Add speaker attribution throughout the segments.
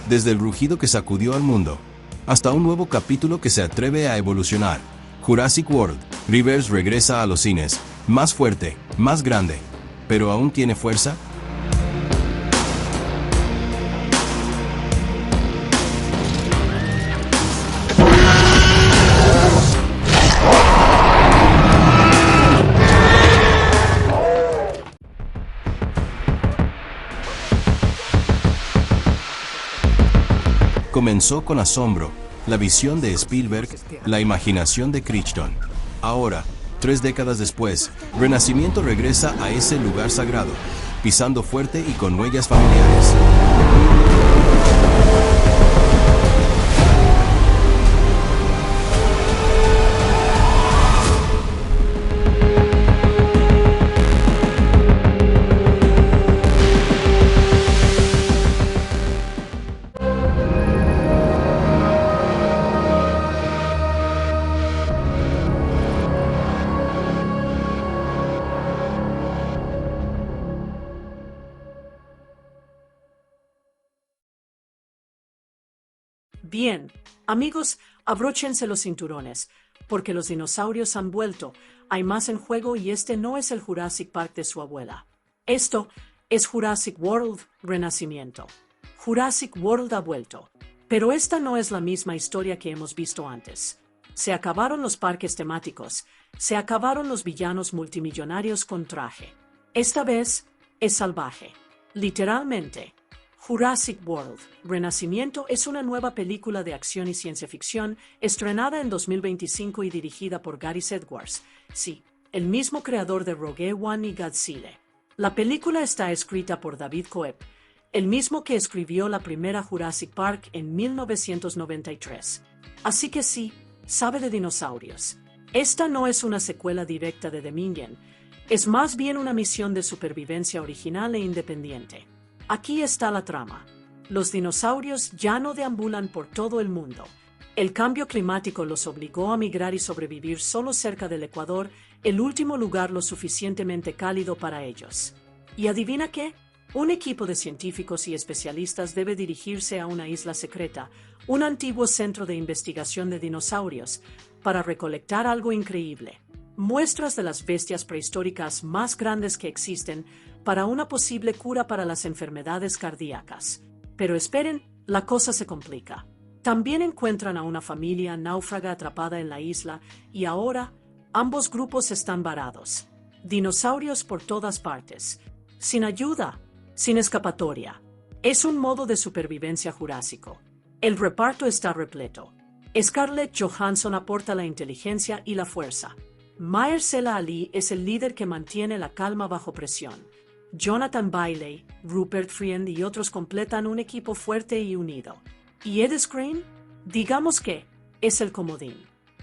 Speaker 1: Desde el rugido que sacudió al mundo, hasta un nuevo capítulo que se atreve a evolucionar. Jurassic World, Rivers regresa a los cines, más fuerte, más grande. ¿Pero aún tiene fuerza? Comenzó con asombro, la visión de Spielberg, la imaginación de Crichton. Ahora, 3 décadas después, Renacimiento regresa a ese lugar sagrado, pisando fuerte y con huellas familiares.
Speaker 2: Bien, amigos, abróchense los cinturones, porque los dinosaurios han vuelto, hay más en juego y este no es el Jurassic Park de su abuela. Esto es Jurassic World Renacimiento. Jurassic World ha vuelto, pero esta no es la misma historia que hemos visto antes. Se acabaron los parques temáticos, se acabaron los villanos multimillonarios con traje. Esta vez es salvaje, literalmente. Jurassic World Renacimiento es una nueva película de acción y ciencia ficción estrenada en 2025 y dirigida por Gareth Edwards, sí, el mismo creador de Rogue One y Godzilla. La película está escrita por David Coeb, el mismo que escribió la primera Jurassic Park en 1993. Así que sí, sabe de dinosaurios. Esta no es una secuela directa de Dominion, es más bien una misión de supervivencia original e independiente. Aquí está la trama. Los dinosaurios ya no deambulan por todo el mundo. El cambio climático los obligó a migrar y sobrevivir solo cerca del Ecuador, el último lugar lo suficientemente cálido para ellos. ¿Y adivina qué? Un equipo de científicos y especialistas debe dirigirse a una isla secreta, un antiguo centro de investigación de dinosaurios, para recolectar algo increíble. Muestras de las bestias prehistóricas más grandes que existen para una posible cura para las enfermedades cardíacas. Pero esperen, la cosa se complica. También encuentran a una familia náufraga atrapada en la isla y ahora ambos grupos están varados. Dinosaurios por todas partes. Sin ayuda, sin escapatoria. Es un modo de supervivencia jurásico. El reparto está repleto. Scarlett Johansson aporta la inteligencia y la fuerza. Mahershala Ali es el líder que mantiene la calma bajo presión. Jonathan Bailey, Rupert Friend y otros completan un equipo fuerte y unido. ¿Y Ed Skrein? Digamos que es el comodín.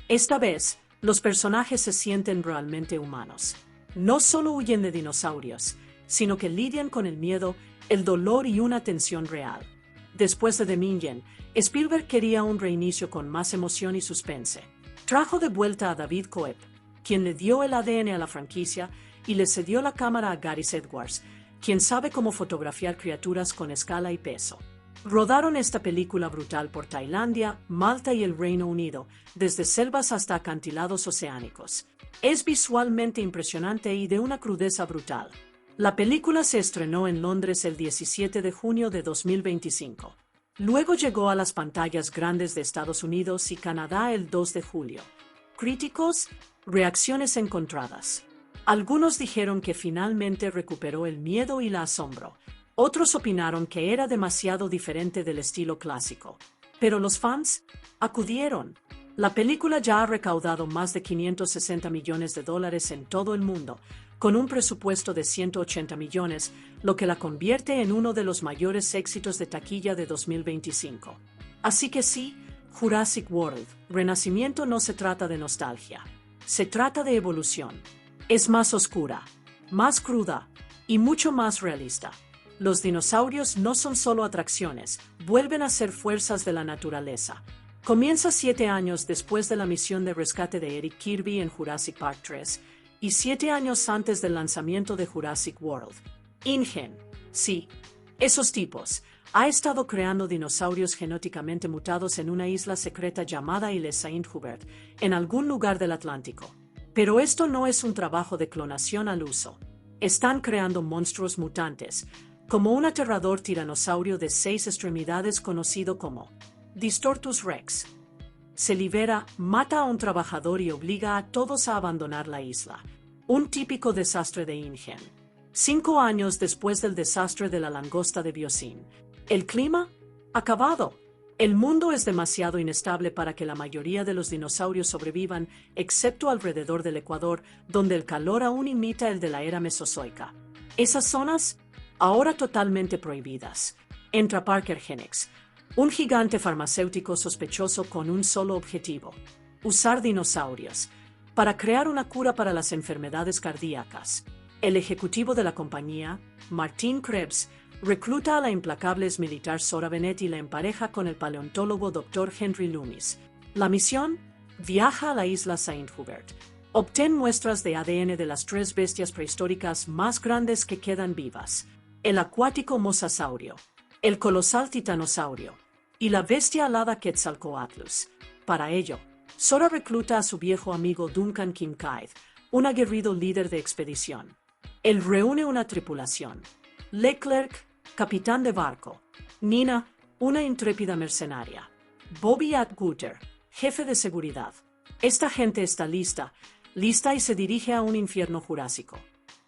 Speaker 2: Esta vez, los personajes se sienten realmente humanos. No solo huyen de dinosaurios, sino que lidian con el miedo, el dolor y una tensión real. Después de Dominion, Spielberg quería un reinicio con más emoción y suspense. Trajo de vuelta a David Coeb, quien le dio el ADN a la franquicia, y le cedió la cámara a Gareth Edwards, quien sabe cómo fotografiar criaturas con escala y peso. Rodaron esta película brutal por Tailandia, Malta y el Reino Unido, desde selvas hasta acantilados oceánicos. Es visualmente impresionante y de una crudeza brutal. La película se estrenó en Londres el 17 de junio de 2025. Luego llegó a las pantallas grandes de Estados Unidos y Canadá el 2 de julio. Críticos, reacciones encontradas. Algunos dijeron que finalmente recuperó el miedo y el asombro. Otros opinaron que era demasiado diferente del estilo clásico. Pero los fans acudieron. La película ya ha recaudado más de $560 millones en todo el mundo, con un presupuesto de 180 millones, lo que la convierte en uno de los mayores éxitos de taquilla de 2025. Así que sí, Jurassic World Renacimiento no se trata de nostalgia. Se trata de evolución. Es más oscura, más cruda y mucho más realista. Los dinosaurios no son solo atracciones, vuelven a ser fuerzas de la naturaleza. Comienza 7 años después de la misión de rescate de Eric Kirby en Jurassic Park 3 y 7 años antes del lanzamiento de Jurassic World. InGen, sí, Esos tipos ha estado creando dinosaurios genéticamente mutados en una isla secreta llamada Ile Saint-Hubert, en algún lugar del Atlántico. Pero esto no es un trabajo de clonación al uso. Están creando monstruos mutantes, como un aterrador tiranosaurio de 6 extremidades conocido como Distortus Rex. Se libera, mata a un trabajador y obliga a todos a abandonar la isla. Un típico desastre de InGen. 5 años después del desastre de la langosta de Biosyn. ¿El clima? Acabado. El mundo es demasiado inestable para que la mayoría de los dinosaurios sobrevivan, excepto alrededor del Ecuador, donde el calor aún imita el de la era mesozoica. Esas zonas, ahora totalmente prohibidas. Entra Parker Genex, un gigante farmacéutico sospechoso con un solo objetivo: usar dinosaurios para crear una cura para las enfermedades cardíacas. El ejecutivo de la compañía, Martin Krebs, recluta a la implacable militar Sora Bennett y la empareja con el paleontólogo Dr. Henry Loomis. La misión: viaja a la isla Saint-Hubert. Obtén muestras de ADN de las 3 bestias prehistóricas más grandes que quedan vivas: el acuático mosasaurio, el colosal titanosaurio y la bestia alada Quetzalcoatlus. Para ello, Sora recluta a su viejo amigo Duncan Kincaid, un aguerrido líder de expedición. Él reúne una tripulación: Leclerc, capitán de barco; Nina, una intrépida mercenaria; Bobby Atwater, jefe de seguridad. Esta gente está lista y se dirige a un infierno jurásico.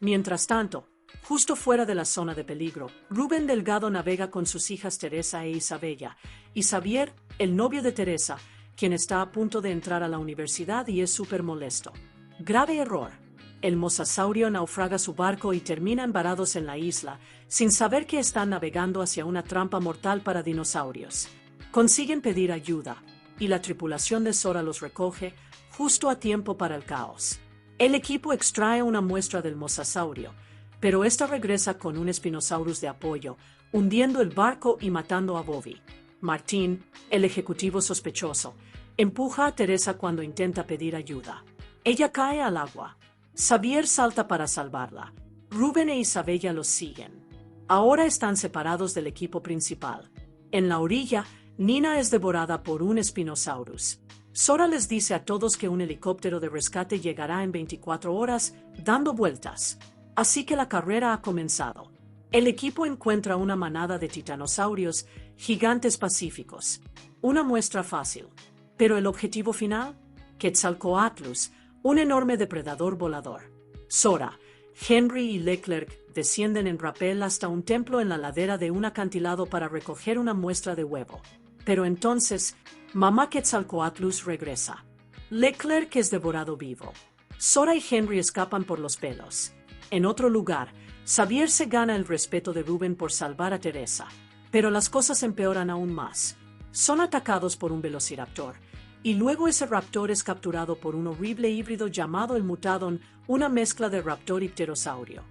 Speaker 2: Mientras tanto, justo fuera de la zona de peligro, Rubén Delgado navega con sus hijas Teresa e Isabella, y Xavier, el novio de Teresa, quien está a punto de entrar a la universidad y es súper molesto. Grave error. El mosasaurio naufraga su barco y terminan varados en la isla, sin saber que están navegando hacia una trampa mortal para dinosaurios. Consiguen pedir ayuda, y la tripulación de Sora los recoge, justo a tiempo para el caos. El equipo extrae una muestra del mosasaurio, pero esta regresa con un Spinosaurus de apoyo, hundiendo el barco y matando a Bobby. Martín, el ejecutivo sospechoso, empuja a Teresa cuando intenta pedir ayuda. Ella cae al agua. Xavier salta para salvarla. Rubén e Isabella los siguen. Ahora están separados del equipo principal. En la orilla, Nina es devorada por un Spinosaurus. Sora les dice a todos que un helicóptero de rescate llegará en 24 horas, dando vueltas. Así que la carrera ha comenzado. El equipo encuentra una manada de titanosaurios, gigantes pacíficos. Una muestra fácil. Pero el objetivo final: Quetzalcoatlus, un enorme depredador volador. Sora, Henry y Leclerc descienden en rapel hasta un templo en la ladera de un acantilado para recoger una muestra de huevo. Pero entonces, mamá Quetzalcoatlus regresa. Leclerc es devorado vivo. Sora y Henry escapan por los pelos. En otro lugar, Xavier se gana el respeto de Rubén por salvar a Teresa. Pero las cosas empeoran aún más. Son atacados por un velociraptor, y luego ese raptor es capturado por un horrible híbrido llamado el Mutadon, una mezcla de raptor y pterosaurio.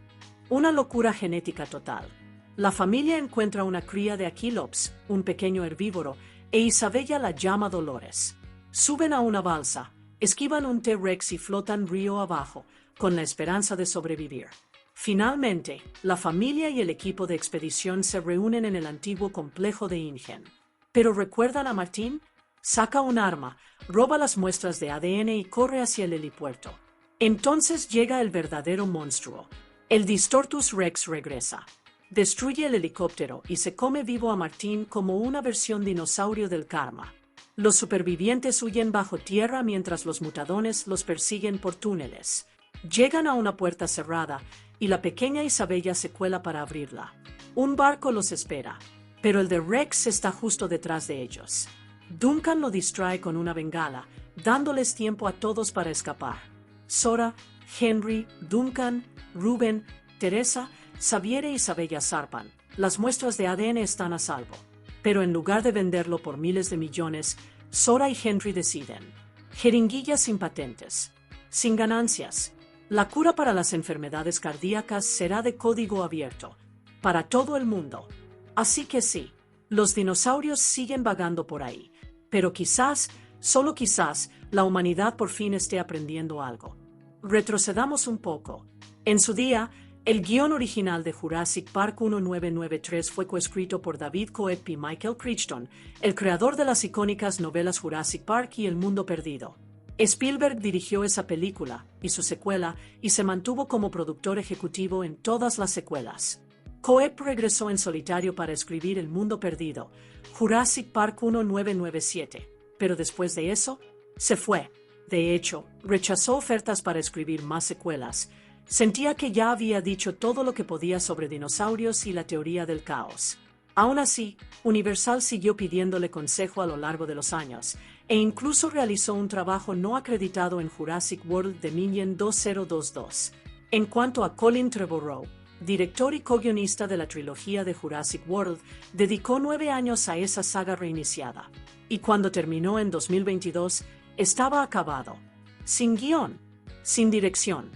Speaker 2: Una locura genética total. La familia encuentra una cría de Aquilops, un pequeño herbívoro, e Isabella la llama Dolores. Suben a una balsa, esquivan un T-Rex y flotan río abajo, con la esperanza de sobrevivir. Finalmente, la familia y el equipo de expedición se reúnen en el antiguo complejo de InGen. ¿Pero recuerdan a Martín? Saca un arma, roba las muestras de ADN y corre hacia el helipuerto. Entonces llega el verdadero monstruo. El Distortus Rex regresa. Destruye el helicóptero y se come vivo a Martín como una versión dinosaurio del karma. Los supervivientes huyen bajo tierra mientras los mutadones los persiguen por túneles. Llegan a una puerta cerrada y la pequeña Isabella se cuela para abrirla. Un barco los espera, pero el de Rex está justo detrás de ellos. Duncan lo distrae con una bengala, dándoles tiempo a todos para escapar. Sora, Henry, Duncan, Rubén, Teresa, Xavier e Isabella zarpan. Las muestras de ADN están a salvo. Pero en lugar de venderlo por miles de millones, Sora y Henry deciden: jeringuillas sin patentes, sin ganancias. La cura para las enfermedades cardíacas será de código abierto, para todo el mundo. Así que sí, los dinosaurios siguen vagando por ahí. Pero quizás, solo quizás, la humanidad por fin esté aprendiendo algo. Retrocedamos un poco. En su día, El guión original de Jurassic Park 1993 fue coescrito por David Coeb y Michael Crichton, el creador de las icónicas novelas Jurassic Park y El Mundo Perdido. Spielberg dirigió esa película y su secuela y se mantuvo como productor ejecutivo en todas las secuelas. Coeb regresó en solitario para escribir El Mundo Perdido, Jurassic Park 1997, pero después de eso, se fue. De hecho, rechazó ofertas para escribir más secuelas. Sentía que ya había dicho todo lo que podía sobre dinosaurios y la teoría del caos. Aún así, Universal siguió pidiéndole consejo a lo largo de los años, e incluso realizó un trabajo no acreditado en Jurassic World Dominion 2022. En cuanto a Colin Trevorrow, director y co-guionista de la trilogía de Jurassic World, dedicó 9 años a esa saga reiniciada, y cuando terminó en 2022, estaba acabado. Sin guión, sin dirección,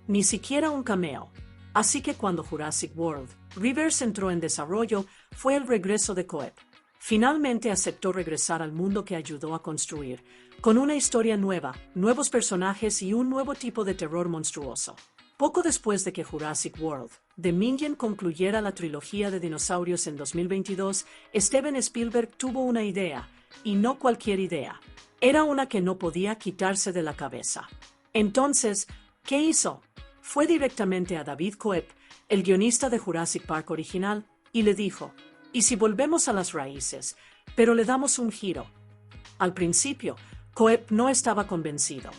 Speaker 2: ni siquiera un cameo. Así que cuando Jurassic World Rebirth entró en desarrollo, fue el regreso de Coeb. Finalmente aceptó regresar al mundo que ayudó a construir, con una historia nueva, nuevos personajes y un nuevo tipo de terror monstruoso. Poco después de que Jurassic World Dominion concluyera la trilogía de dinosaurios en 2022, Steven Spielberg tuvo una idea, y no cualquier idea. Era una que no podía quitarse de la cabeza. Entonces, ¿qué hizo? Fue directamente a David Coeb, el guionista de Jurassic Park original, y le dijo, ¿y si volvemos a las raíces, pero le damos un giro? Al principio, Coeb no estaba convencido.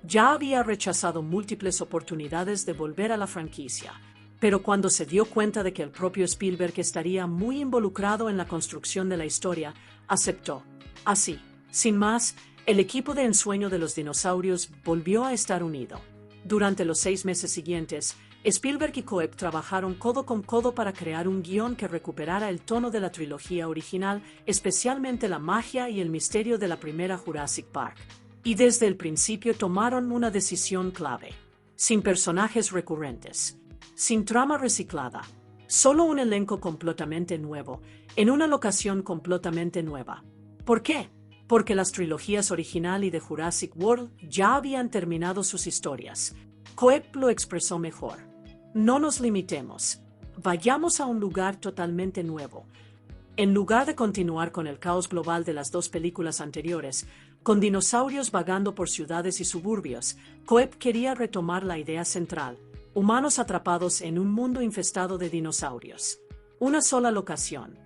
Speaker 2: Ya había rechazado múltiples oportunidades de volver a la franquicia, pero cuando se dio cuenta de que el propio Spielberg estaría muy involucrado en la construcción de la historia, aceptó. Así, sin más, el equipo de ensueño de los dinosaurios volvió a estar unido. Durante los 6 meses siguientes, Spielberg y Coeb trabajaron codo con codo para crear un guión que recuperara el tono de la trilogía original, especialmente la magia y el misterio de la primera Jurassic Park. Y desde el principio tomaron una decisión clave. Sin personajes recurrentes, sin trama reciclada, solo un elenco completamente nuevo, en una locación completamente nueva. ¿Por qué? Porque las trilogías original y de Jurassic World ya habían terminado sus historias. Coeb lo expresó mejor. No nos limitemos. Vayamos a un lugar totalmente nuevo. En lugar de continuar con el caos global de las 2 películas anteriores, con dinosaurios vagando por ciudades y suburbios, Coeb quería retomar la idea central: humanos atrapados en un mundo infestado de dinosaurios. Una sola locación.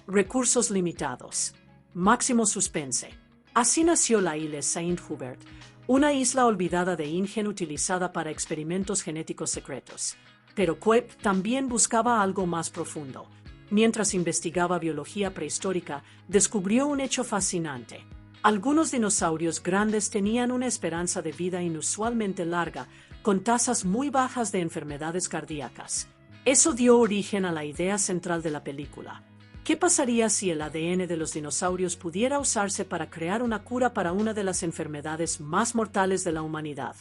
Speaker 2: Recursos limitados. Máximo suspense. Así nació la isla Saint Hubert, una isla olvidada de Ingen utilizada para experimentos genéticos secretos. Pero Coeb también buscaba algo más profundo. Mientras investigaba biología prehistórica, descubrió un hecho fascinante. Algunos dinosaurios grandes tenían una esperanza de vida inusualmente larga, con tasas muy bajas de enfermedades cardíacas. Eso dio origen a la idea central de la película. ¿Qué pasaría si el ADN de los dinosaurios pudiera usarse para crear una cura para una de las enfermedades más mortales de la humanidad?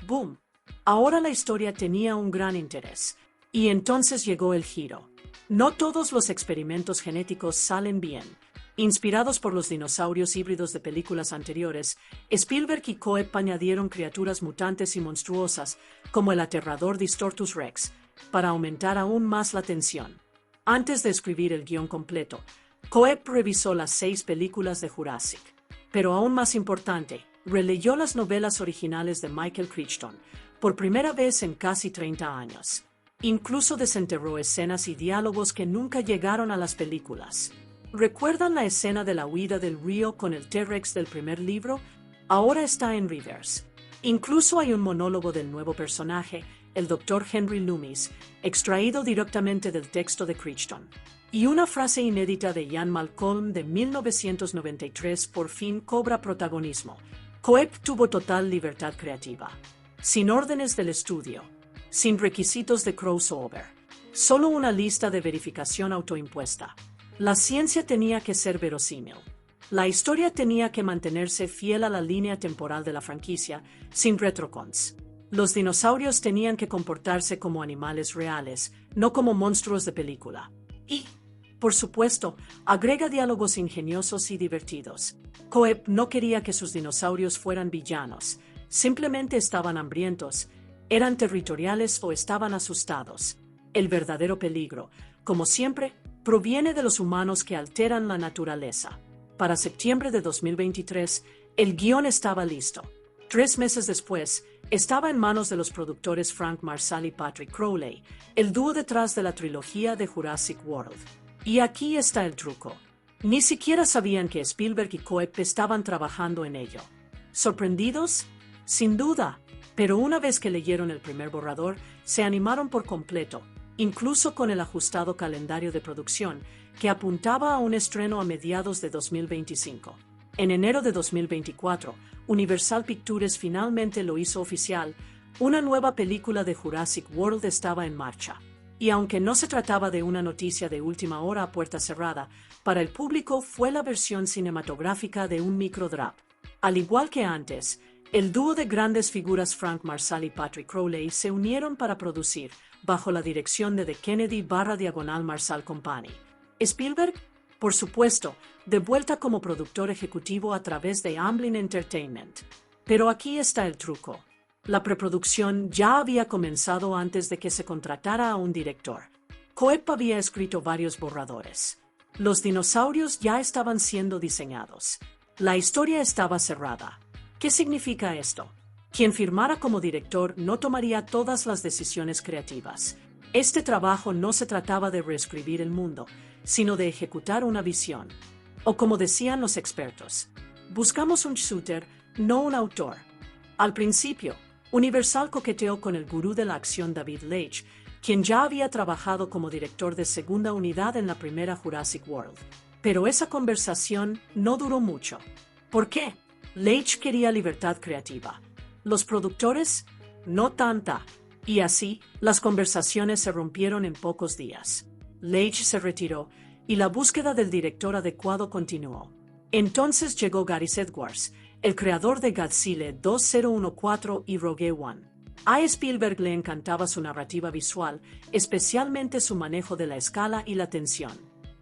Speaker 2: ¡Boom! Ahora la historia tenía un gran interés. Y entonces llegó el giro. No todos los experimentos genéticos salen bien. Inspirados por los dinosaurios híbridos de películas anteriores, Spielberg y Coeb añadieron criaturas mutantes y monstruosas, como el aterrador Distortus Rex, para aumentar aún más la tensión. Antes de escribir el guión completo, Coeb revisó las 6 películas de Jurassic. Pero aún más importante, releyó las novelas originales de Michael Crichton, por primera vez en casi 30 años. Incluso desenterró escenas y diálogos que nunca llegaron a las películas. ¿Recuerdan la escena de la huida del río con el T-Rex del primer libro? Ahora está en Reverse. Incluso hay un monólogo del nuevo personaje, el Dr. Henry Loomis, extraído directamente del texto de Crichton. Y una frase inédita de Ian Malcolm de 1993 por fin cobra protagonismo. Coeb tuvo total libertad creativa. Sin órdenes del estudio. Sin requisitos de crossover. Solo una lista de verificación autoimpuesta. La ciencia tenía que ser verosímil. La historia tenía que mantenerse fiel a la línea temporal de la franquicia, sin retrocons. Los dinosaurios tenían que comportarse como animales reales, no como monstruos de película. Y, por supuesto, agrega diálogos ingeniosos y divertidos. Coeb no quería que sus dinosaurios fueran villanos, simplemente estaban hambrientos, eran territoriales o estaban asustados. El verdadero peligro, como siempre, proviene de los humanos que alteran la naturaleza. Para septiembre de 2023, el guión estaba listo. 3 meses después, estaba en manos de los productores Frank Marshall y Patrick Crowley, el dúo detrás de la trilogía de Jurassic World. Y aquí está el truco. Ni siquiera sabían que Spielberg y Coep estaban trabajando en ello. ¿Sorprendidos? Sin duda. Pero una vez que leyeron el primer borrador, se animaron por completo, incluso con el ajustado calendario de producción, que apuntaba a un estreno a mediados de 2025. En enero de 2024, Universal Pictures finalmente lo hizo oficial: una nueva película de Jurassic World estaba en marcha. Y aunque no se trataba de una noticia de última hora a puerta cerrada, para el público fue la versión cinematográfica de un microdrap. Al igual que antes, el dúo de grandes figuras Frank Marshall y Patrick Crowley se unieron para producir, bajo la dirección de The Kennedy/Marshall Company. Spielberg, por supuesto, de vuelta como productor ejecutivo a través de Amblin Entertainment. Pero aquí está el truco. La preproducción ya había comenzado antes de que se contratara a un director. Coep había escrito varios borradores. Los dinosaurios ya estaban siendo diseñados. La historia estaba cerrada. ¿Qué significa esto? Quien firmara como director no tomaría todas las decisiones creativas. Este trabajo no se trataba de reescribir el mundo, sino de ejecutar una visión. O como decían los expertos, buscamos un shooter, no un autor. Al principio, Universal coqueteó con el gurú de la acción David Leitch, quien ya había trabajado como director de segunda unidad en la primera Jurassic World. Pero esa conversación no duró mucho. ¿Por qué? Leitch quería libertad creativa. Los productores, no tanta. Y así, las conversaciones se rompieron en pocos días. Leitch se retiró y la búsqueda del director adecuado continuó. Entonces llegó Gareth Edwards, el creador de Godzilla 2014 y Rogue One. A Spielberg le encantaba su narrativa visual, especialmente su manejo de la escala y la tensión.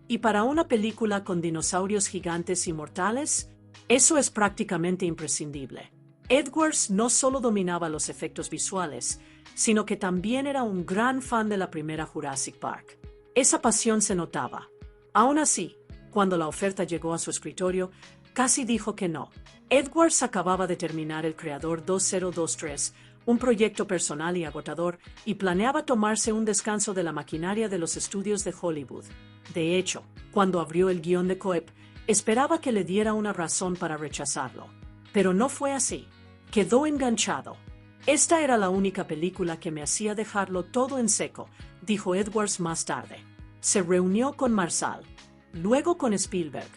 Speaker 2: Y para una película con dinosaurios gigantes y mortales, eso es prácticamente imprescindible. Edwards no solo dominaba los efectos visuales, sino que también era un gran fan de la primera Jurassic Park. Esa pasión se notaba. Aún así, cuando la oferta llegó a su escritorio, casi dijo que no. Edwards acababa de terminar El Creador 2023, un proyecto personal y agotador, y planeaba tomarse un descanso de la maquinaria de los estudios de Hollywood. De hecho, cuando abrió el guión de Coep, esperaba que le diera una razón para rechazarlo. Pero no fue así. Quedó enganchado. Esta era la única película que me hacía dejarlo todo en seco, dijo Edwards más tarde. Se reunió con Marshall, luego con Spielberg.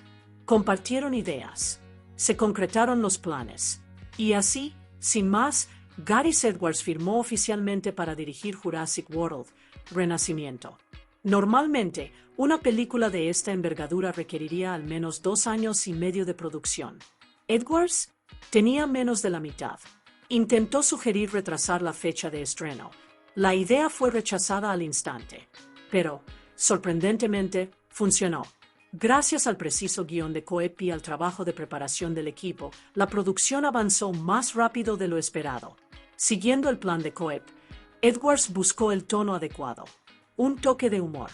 Speaker 2: Compartieron ideas. Se concretaron los planes. Y así, sin más, Gareth Edwards firmó oficialmente para dirigir Jurassic World: Renacimiento. Normalmente, una película de esta envergadura requeriría al menos 2 años y medio de producción. Edwards tenía menos de la mitad. Intentó sugerir retrasar la fecha de estreno. La idea fue rechazada al instante. Pero, sorprendentemente, funcionó. Gracias al preciso guión de Coep y al trabajo de preparación del equipo, la producción avanzó más rápido de lo esperado. Siguiendo el plan de Coep, Edwards buscó el tono adecuado. Un toque de humor,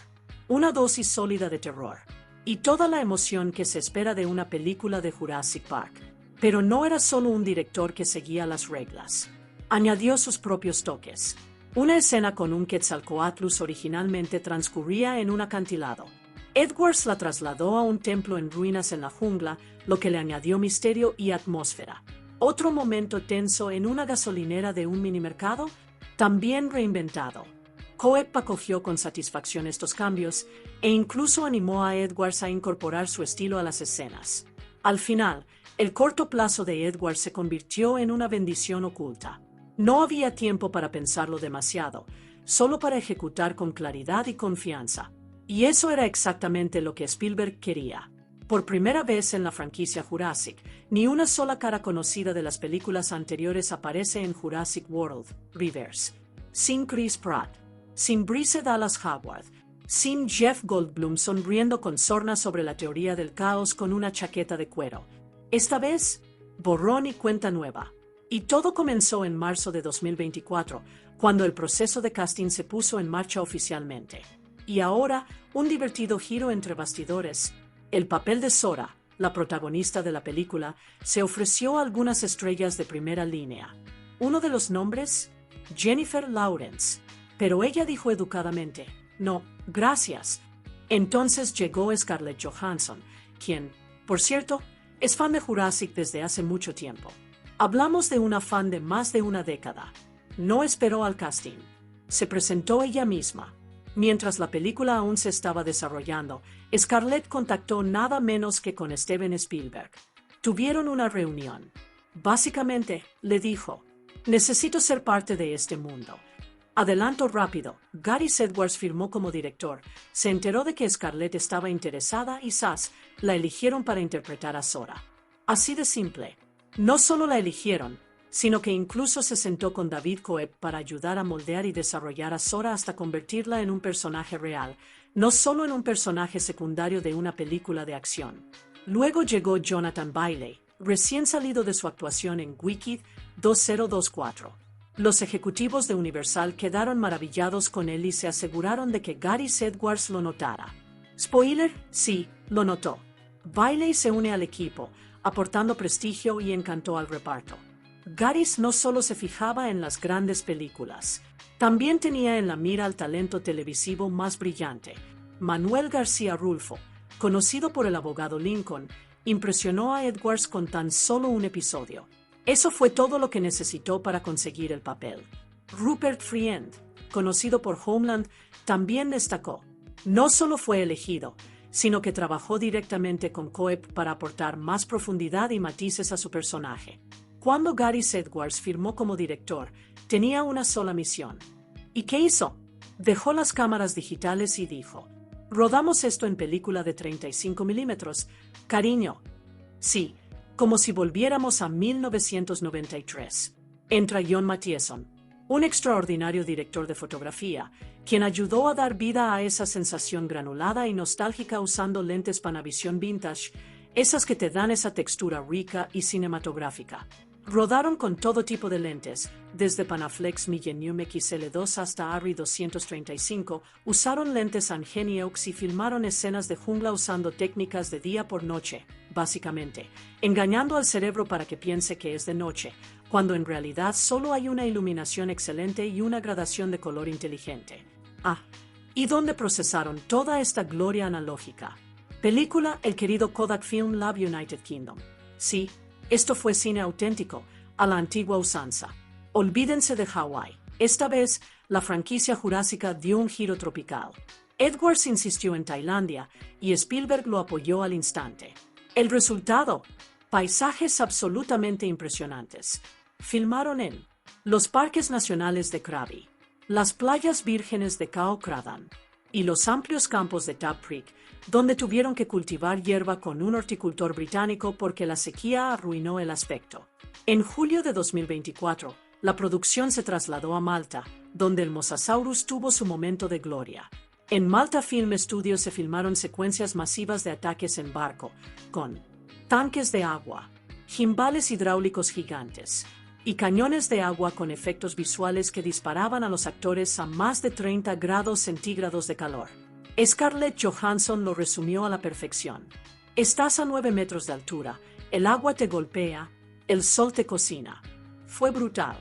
Speaker 2: una dosis sólida de terror, y toda la emoción que se espera de una película de Jurassic Park. Pero no era solo un director que seguía las reglas. Añadió sus propios toques. Una escena con un Quetzalcóatlus originalmente transcurría en un acantilado. Edwards la trasladó a un templo en ruinas en la jungla, lo que le añadió misterio y atmósfera. Otro momento tenso en una gasolinera de un minimercado, también reinventado. Coep acogió con satisfacción estos cambios e incluso animó a Edwards a incorporar su estilo a las escenas. Al final, el corto plazo de Edwards se convirtió en una bendición oculta. No había tiempo para pensarlo demasiado, solo para ejecutar con claridad y confianza. Y eso era exactamente lo que Spielberg quería. Por primera vez en la franquicia Jurassic, ni una sola cara conocida de las películas anteriores aparece en Jurassic World: Reverse. Sin Chris Pratt, sin Bryce Dallas Howard, sin Jeff Goldblum sonriendo con sorna sobre la teoría del caos con una chaqueta de cuero. Esta vez, borrón y cuenta nueva. Y todo comenzó en marzo de 2024, cuando el proceso de casting se puso en marcha oficialmente. Y ahora, un divertido giro entre bastidores. El papel de Sora, la protagonista de la película, se ofreció a algunas estrellas de primera línea. Uno de los nombres, Jennifer Lawrence. Pero ella dijo educadamente, no, gracias. Entonces llegó Scarlett Johansson, quien, por cierto, es fan de Jurassic desde hace mucho tiempo. Hablamos de una fan de más de una década. No esperó al casting. Se presentó ella misma. Mientras la película aún se estaba desarrollando, Scarlett contactó nada menos que con Steven Spielberg. Tuvieron una reunión. Básicamente, le dijo, necesito ser parte de este mundo. Adelanto rápido, Gareth Edwards firmó como director, se enteró de que Scarlett estaba interesada y ¡zas!, la eligieron para interpretar a Sora. Así de simple. No solo la eligieron, sino que incluso se sentó con David Coeb para ayudar a moldear y desarrollar a Sora hasta convertirla en un personaje real, no solo en un personaje secundario de una película de acción. Luego llegó Jonathan Bailey, recién salido de su actuación en Wicked 2024. Los ejecutivos de Universal quedaron maravillados con él y se aseguraron de que Gareth Edwards lo notara. Spoiler, sí, lo notó. Bailey se une al equipo, aportando prestigio y encantó al reparto. Gareth no solo se fijaba en las grandes películas, también tenía en la mira al talento televisivo más brillante. Manuel García Rulfo, conocido por el abogado Lincoln, impresionó a Edwards con tan solo un episodio. Eso fue todo lo que necesitó para conseguir el papel. Rupert Friend, conocido por Homeland, también destacó. No solo fue elegido, sino que trabajó directamente con Coeb para aportar más profundidad y matices a su personaje. Cuando Gareth Edwards firmó como director, tenía una sola misión. ¿Y qué hizo? Dejó las cámaras digitales y dijo, rodamos esto en película de 35 milímetros, cariño. Sí, como si volviéramos a 1993. Entra John Mathieson, un extraordinario director de fotografía, quien ayudó a dar vida a esa sensación granulada y nostálgica usando lentes Panavision Vintage, esas que te dan esa textura rica y cinematográfica. Rodaron con todo tipo de lentes, desde Panaflex Millennium XL2 hasta Arri 235, usaron lentes Angeniox y filmaron escenas de jungla usando técnicas de día por noche, básicamente, engañando al cerebro para que piense que es de noche, cuando en realidad solo hay una iluminación excelente y una gradación de color inteligente. Ah, ¿y dónde procesaron toda esta gloria analógica? Película El querido Kodak Film Lab United Kingdom. Sí, esto fue cine auténtico, a la antigua usanza. Olvídense de Hawái. Esta vez, la franquicia jurásica dio un giro tropical. Edwards insistió en Tailandia y Spielberg lo apoyó al instante. El resultado: paisajes absolutamente impresionantes. Filmaron en los parques nacionales de Krabi, las playas vírgenes de Khao Kradan y los amplios campos de Tap Creek, donde tuvieron que cultivar hierba con un horticultor británico porque la sequía arruinó el aspecto. En julio de 2024, la producción se trasladó a Malta, donde el Mosasaurus tuvo su momento de gloria. En Malta Film Studios se filmaron secuencias masivas de ataques en barco, con tanques de agua, gimbales hidráulicos gigantes y cañones de agua con efectos visuales que disparaban a los actores a más de 30 grados centígrados de calor. Scarlett Johansson lo resumió a la perfección. Estás a 9 metros de altura, el agua te golpea, el sol te cocina. Fue brutal.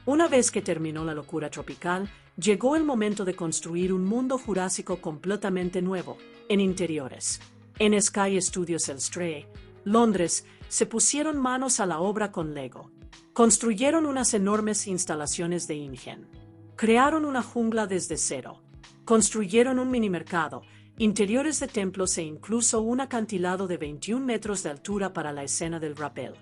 Speaker 2: Una vez que terminó la locura tropical, llegó el momento de construir un mundo jurásico completamente nuevo, en interiores. En Sky Studios Elstree, Londres, se pusieron manos a la obra con Lego. Construyeron unas enormes instalaciones de InGen. Crearon una jungla desde cero. Construyeron un minimercado, interiores de templos e incluso un acantilado de 21 metros de altura para la escena del rappel.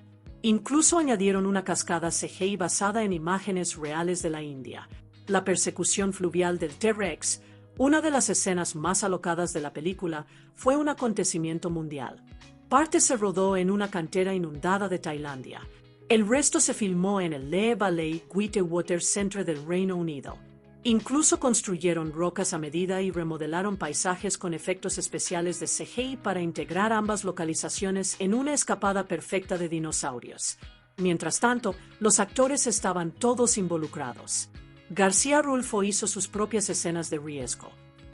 Speaker 2: Incluso añadieron una cascada CGI basada en imágenes reales de la India. La persecución fluvial del T-Rex, una de las escenas más alocadas de la película, fue un acontecimiento mundial. Parte se rodó en una cantera inundada de Tailandia. El resto se filmó en el Leh Valley Whitewater Centre del Reino Unido. Incluso construyeron rocas a medida y remodelaron paisajes con efectos especiales de CGI para integrar ambas localizaciones en una escapada perfecta de dinosaurios. Mientras tanto, los actores estaban todos involucrados. García Rulfo hizo sus propias escenas de riesgo.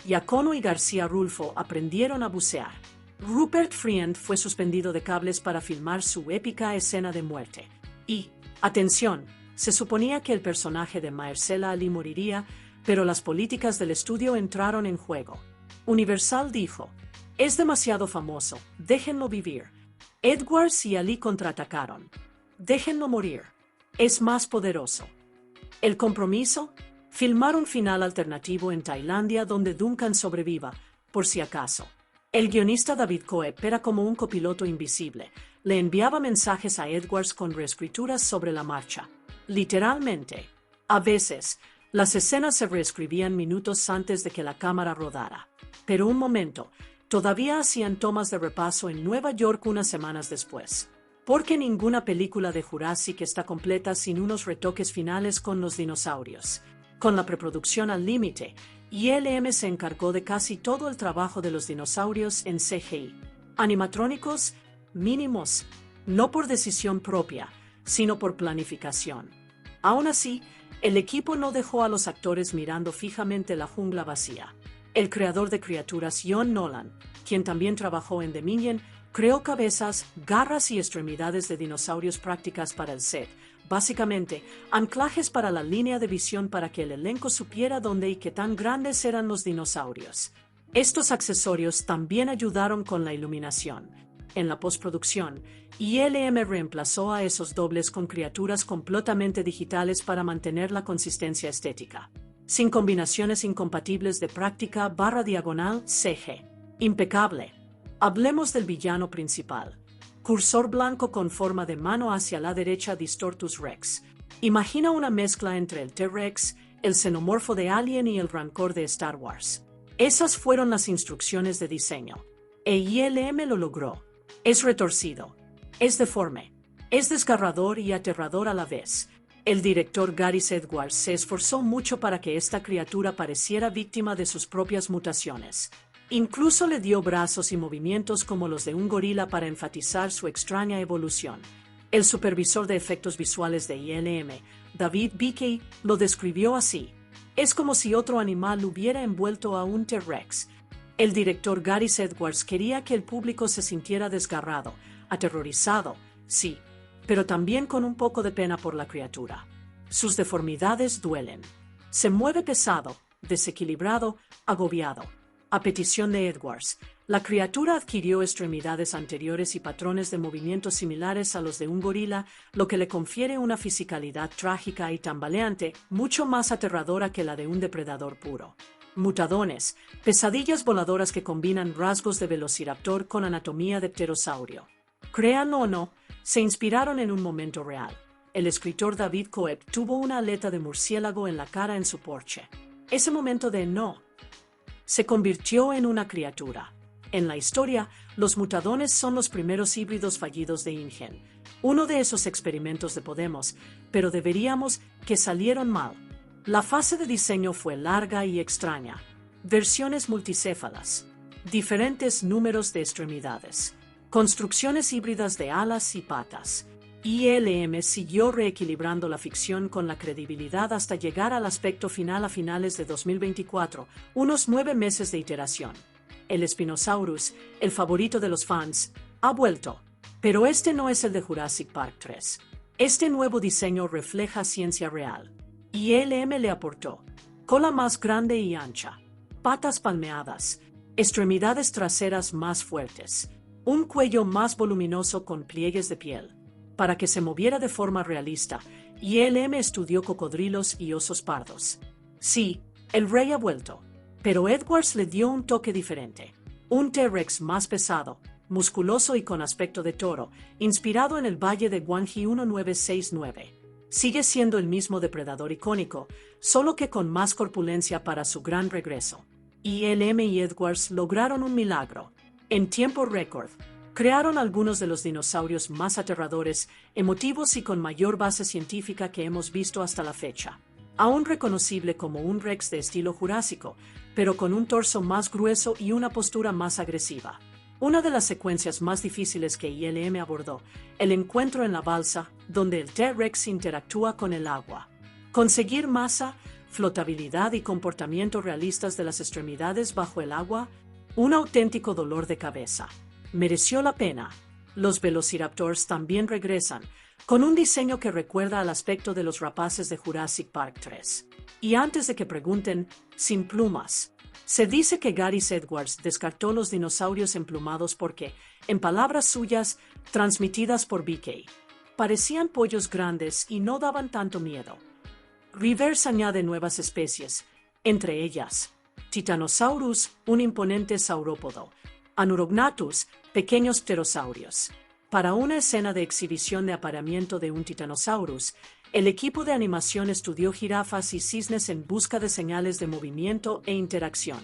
Speaker 2: Iacono y García Rulfo aprendieron a bucear. Rupert Friend fue suspendido de cables para filmar su épica escena de muerte. Y, atención, se suponía que el personaje de Mahershala Ali moriría, pero las políticas del estudio entraron en juego. Universal dijo: es demasiado famoso, déjenlo vivir. Edwards y Ali contraatacaron: déjenlo morir. Es más poderoso. El compromiso: filmar un final alternativo en Tailandia donde Duncan sobreviva, por si acaso. El guionista David Coeb era como un copiloto invisible. Le enviaba mensajes a Edwards con reescrituras sobre la marcha. Literalmente. A veces, las escenas se reescribían minutos antes de que la cámara rodara. Pero un momento, todavía hacían tomas de repaso en Nueva York unas semanas después. Porque ninguna película de Jurassic está completa sin unos retoques finales con los dinosaurios. Con la preproducción al límite, ILM se encargó de casi todo el trabajo de los dinosaurios en CGI. Animatrónicos mínimos, no por decisión propia, sino por planificación. Aún así, el equipo no dejó a los actores mirando fijamente la jungla vacía. El creador de criaturas, John Nolan, quien también trabajó en The Minion, creó cabezas, garras y extremidades de dinosaurios prácticas para el set. Básicamente, anclajes para la línea de visión para que el elenco supiera dónde y qué tan grandes eran los dinosaurios. Estos accesorios también ayudaron con la iluminación. En la postproducción, ILM reemplazó a esos dobles con criaturas completamente digitales para mantener la consistencia estética. Sin combinaciones incompatibles de práctica /diagonal CG. Impecable. Hablemos del villano principal. Cursor blanco con forma de mano hacia la derecha, Distortus Rex. Imagina una mezcla entre el T-Rex, el xenomorfo de Alien y el Rancor de Star Wars. Esas fueron las instrucciones de diseño. E ILM lo logró. Es retorcido. Es deforme. Es desgarrador y aterrador a la vez. El director Gareth Edwards se esforzó mucho para que esta criatura pareciera víctima de sus propias mutaciones. Incluso le dio brazos y movimientos como los de un gorila para enfatizar su extraña evolución. El supervisor de efectos visuales de ILM, David Bickey, lo describió así: es como si otro animal hubiera envuelto a un T-Rex. El director Gareth Edwards quería que el público se sintiera desgarrado, aterrorizado, sí, pero también con un poco de pena por la criatura. Sus deformidades duelen. Se mueve pesado, desequilibrado, agobiado. A petición de Edwards, la criatura adquirió extremidades anteriores y patrones de movimientos similares a los de un gorila, lo que le confiere una fisicalidad trágica y tambaleante, mucho más aterradora que la de un depredador puro. Mutadones, pesadillas voladoras que combinan rasgos de velociraptor con anatomía de pterosaurio. Créanlo o no, se inspiraron en un momento real. El escritor David Coeb tuvo una aleta de murciélago en la cara en su porche. Ese momento de no se convirtió en una criatura. En la historia, los mutadones son los primeros híbridos fallidos de InGen. Uno de esos experimentos de Podemos, pero deberíamos que salieron mal. La fase de diseño fue larga y extraña. Versiones multicéfalas. Diferentes números de extremidades. Construcciones híbridas de alas y patas. ILM siguió reequilibrando la ficción con la credibilidad hasta llegar al aspecto final a finales de 2024, unos 9 meses de iteración. El Spinosaurus, el favorito de los fans, ha vuelto. Pero este no es el de Jurassic Park 3. Este nuevo diseño refleja ciencia real. ILM le aportó cola más grande y ancha, patas palmeadas, extremidades traseras más fuertes, un cuello más voluminoso con pliegues de piel. Para que se moviera de forma realista, ILM estudió cocodrilos y osos pardos. Sí, el rey ha vuelto, pero Edwards le dio un toque diferente. Un T-Rex más pesado, musculoso y con aspecto de toro, inspirado en el valle de Guangxi 1969. Sigue siendo el mismo depredador icónico, solo que con más corpulencia para su gran regreso. ILM y Edwards lograron un milagro. En tiempo récord, crearon algunos de los dinosaurios más aterradores, emotivos y con mayor base científica que hemos visto hasta la fecha. Aún reconocible como un Rex de estilo jurásico, pero con un torso más grueso y una postura más agresiva. Una de las secuencias más difíciles que ILM abordó, el encuentro en la balsa, donde el T-Rex interactúa con el agua. Conseguir masa, flotabilidad y comportamiento realistas de las extremidades bajo el agua, un auténtico dolor de cabeza. Mereció la pena. Los Velociraptors también regresan, con un diseño que recuerda al aspecto de los rapaces de Jurassic Park 3. Y antes de que pregunten, sin plumas. Se dice que Gareth Edwards descartó los dinosaurios emplumados porque, en palabras suyas, transmitidas por BK, parecían pollos grandes y no daban tanto miedo. Rivers añade nuevas especies, entre ellas, Titanosaurus, un imponente saurópodo, Anurognathus, pequeños pterosaurios. Para una escena de exhibición de apareamiento de un Titanosaurus, el equipo de animación estudió jirafas y cisnes en busca de señales de movimiento e interacción.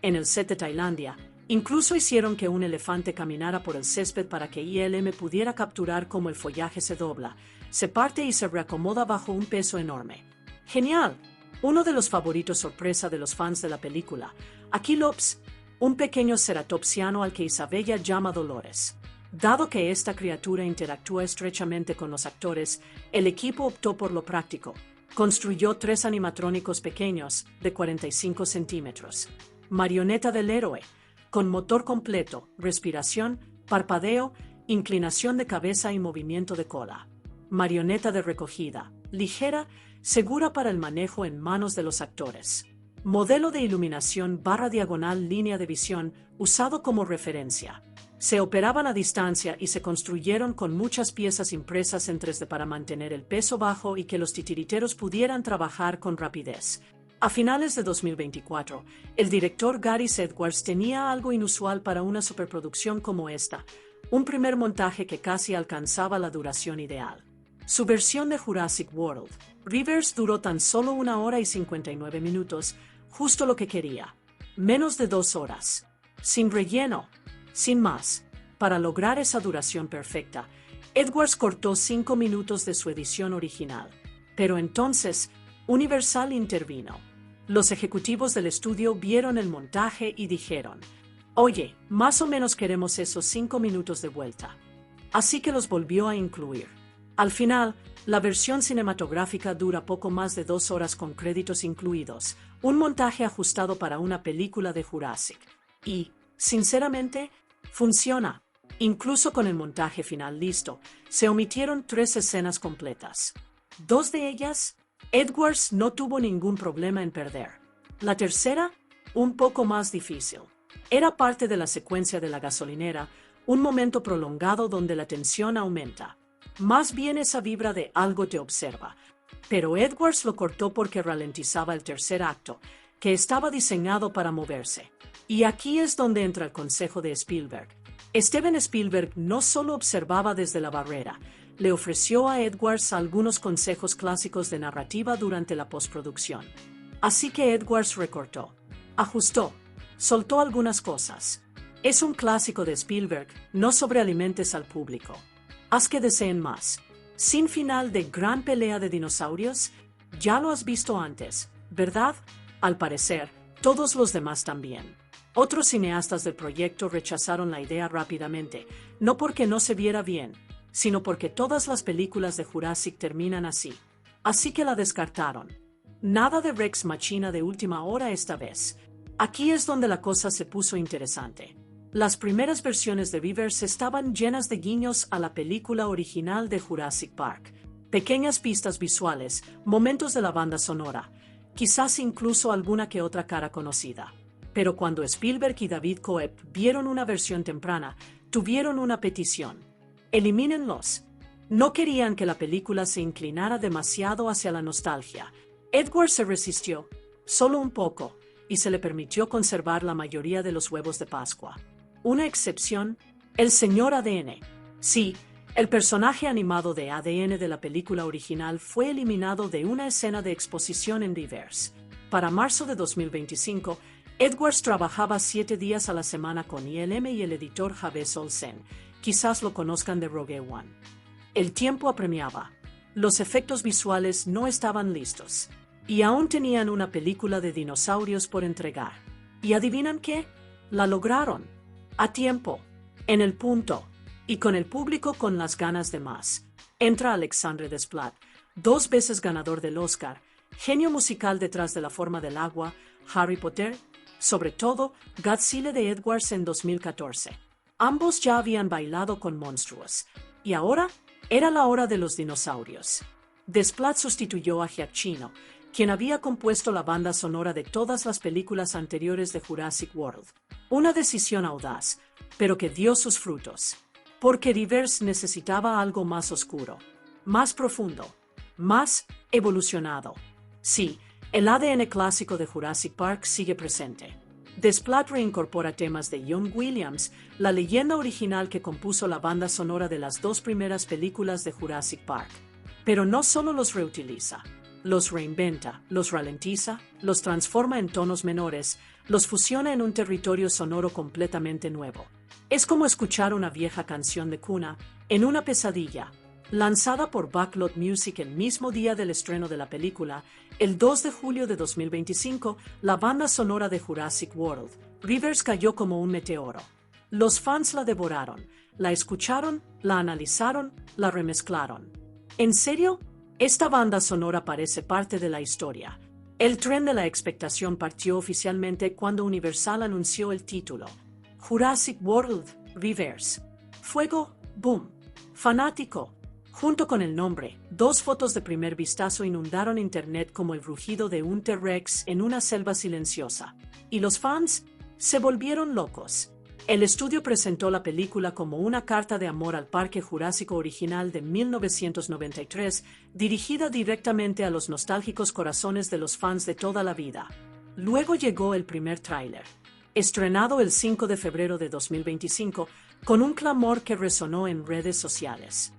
Speaker 2: En el set de Tailandia, incluso hicieron que un elefante caminara por el césped para que ILM pudiera capturar cómo el follaje se dobla, se parte y se reacomoda bajo un peso enorme. ¡Genial! Uno de los favoritos sorpresa de los fans de la película, Aquilops, un pequeño ceratopsiano al que Isabella llama Dolores. Dado que esta criatura interactúa estrechamente con los actores, el equipo optó por lo práctico. Construyó 3 animatrónicos pequeños, de 45 centímetros. Marioneta del héroe, con motor completo, respiración, parpadeo, inclinación de cabeza y movimiento de cola. Marioneta de recogida, ligera, segura para el manejo en manos de los actores. Modelo de iluminación /diagonal línea de visión, usado como referencia. Se operaban a distancia y se construyeron con muchas piezas impresas en 3D para mantener el peso bajo y que los titiriteros pudieran trabajar con rapidez. A finales de 2024, el director Gareth Edwards tenía algo inusual para una superproducción como esta, un primer montaje que casi alcanzaba la duración ideal. Su versión de Jurassic World, Rivers, duró tan solo 1 hora y 59 minutos, justo lo que quería. Menos de 2 horas. Sin relleno. Sin más, para lograr esa duración perfecta, Edwards cortó 5 minutos de su edición original. Pero entonces, Universal intervino. Los ejecutivos del estudio vieron el montaje y dijeron, «Oye, más o menos queremos esos 5 minutos de vuelta». Así que los volvió a incluir. Al final, la versión cinematográfica dura poco más de 2 horas con créditos incluidos, un montaje ajustado para una película de Jurassic. Y, sinceramente, funciona. Incluso con el montaje final listo, se omitieron 3 escenas completas. 2 de ellas, Edwards no tuvo ningún problema en perder. La tercera, un poco más difícil. Era parte de la secuencia de la gasolinera, un momento prolongado donde la tensión aumenta. Más bien esa vibra de algo te observa. Pero Edwards lo cortó porque ralentizaba el tercer acto, que estaba diseñado para moverse. Y aquí es donde entra el consejo de Spielberg. Steven Spielberg no solo observaba desde la barrera, le ofreció a Edwards algunos consejos clásicos de narrativa durante la postproducción. Así que Edwards recortó, ajustó, soltó algunas cosas. Es un clásico de Spielberg, no sobrealimentes al público. Haz que deseen más. Sin final de gran pelea de dinosaurios, ya lo has visto antes, ¿verdad? Al parecer, todos los demás también. Otros cineastas del proyecto rechazaron la idea rápidamente, no porque no se viera bien, sino porque todas las películas de Jurassic terminan así. Así que la descartaron. Nada de Rex Machina de última hora esta vez. Aquí es donde la cosa se puso interesante. Las primeras versiones de Rivers estaban llenas de guiños a la película original de Jurassic Park. Pequeñas pistas visuales, momentos de la banda sonora, quizás incluso alguna que otra cara conocida. Pero cuando Spielberg y David Coep vieron una versión temprana, tuvieron una petición. Elimínenlos. No querían que la película se inclinara demasiado hacia la nostalgia. Edwards se resistió, solo un poco, y se le permitió conservar la mayoría de los huevos de Pascua. Una excepción, el señor ADN. Sí, el personaje animado de ADN de la película original fue eliminado de una escena de exposición en Rivers. Para marzo de 2025, Edwards trabajaba 7 días a la semana con ILM y el editor Jabez Olsen. Quizás lo conozcan de Rogue One. El tiempo apremiaba. Los efectos visuales no estaban listos. Y aún tenían una película de dinosaurios por entregar. ¿Y adivinan qué? La lograron. A tiempo. En el punto, y con el público con las ganas de más, entra Alexandre Desplat, 2 veces ganador del Oscar, genio musical detrás de La forma del agua, Harry Potter, sobre todo, Godzilla de Edwards en 2014. Ambos ya habían bailado con monstruos, y ahora era la hora de los dinosaurios. Desplat sustituyó a Giacchino, quien había compuesto la banda sonora de todas las películas anteriores de Jurassic World. Una decisión audaz, pero que dio sus frutos. Porque Rivers necesitaba algo más oscuro, más profundo, más evolucionado. Sí, el ADN clásico de Jurassic Park sigue presente. Desplat reincorpora temas de John Williams, la leyenda original que compuso la banda sonora de las 2 primeras películas de Jurassic Park. Pero no solo los reutiliza, los reinventa, los ralentiza, los transforma en tonos menores, los fusiona en un territorio sonoro completamente nuevo. Es como escuchar una vieja canción de cuna en una pesadilla. Lanzada por Backlot Music el mismo día del estreno de la película, el 2 de julio de 2025, la banda sonora de Jurassic World, Rivers cayó como un meteoro. Los fans la devoraron, la escucharon, la analizaron, la remezclaron. ¿En serio? Esta banda sonora parece parte de la historia. El tren de la expectación partió oficialmente cuando Universal anunció el título. Jurassic World, Rivers. Fuego, boom. Fanático. Junto con el nombre, 2 fotos de primer vistazo inundaron internet como el rugido de un T-Rex en una selva silenciosa. Y los fans se volvieron locos. El estudio presentó la película como una carta de amor al Parque Jurásico original de 1993, dirigida directamente a los nostálgicos corazones de los fans de toda la vida. Luego llegó el primer tráiler, estrenado el 5 de febrero de 2025, con un clamor que resonó en redes sociales.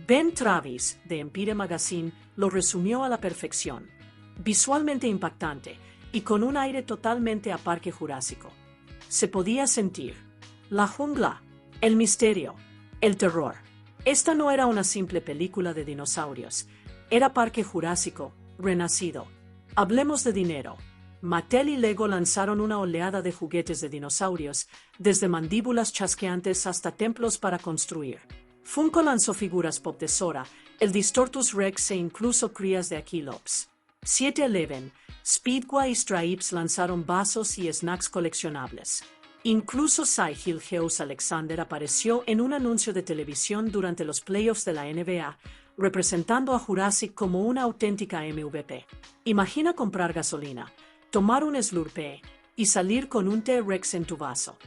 Speaker 2: Ben Travis, de Empire Magazine, lo resumió a la perfección. Visualmente impactante y con un aire totalmente a Parque Jurásico. Se podía sentir la jungla, el misterio, el terror. Esta no era una simple película de dinosaurios. Era Parque Jurásico, renacido. Hablemos de dinero. Mattel y Lego lanzaron una oleada de juguetes de dinosaurios, desde mandíbulas chasqueantes hasta templos para construir. Funko lanzó figuras pop de Sora, el Distortus Rex e incluso crías de Aquilops. 7-Eleven, Speedway y Stripes lanzaron vasos y snacks coleccionables. Incluso Cy Gilgeous Alexander apareció en un anuncio de televisión durante los playoffs de la NBA, representando a Jurassic como una auténtica MVP. Imagina comprar gasolina, tomar un Slurpee y salir con un T-Rex en tu vaso.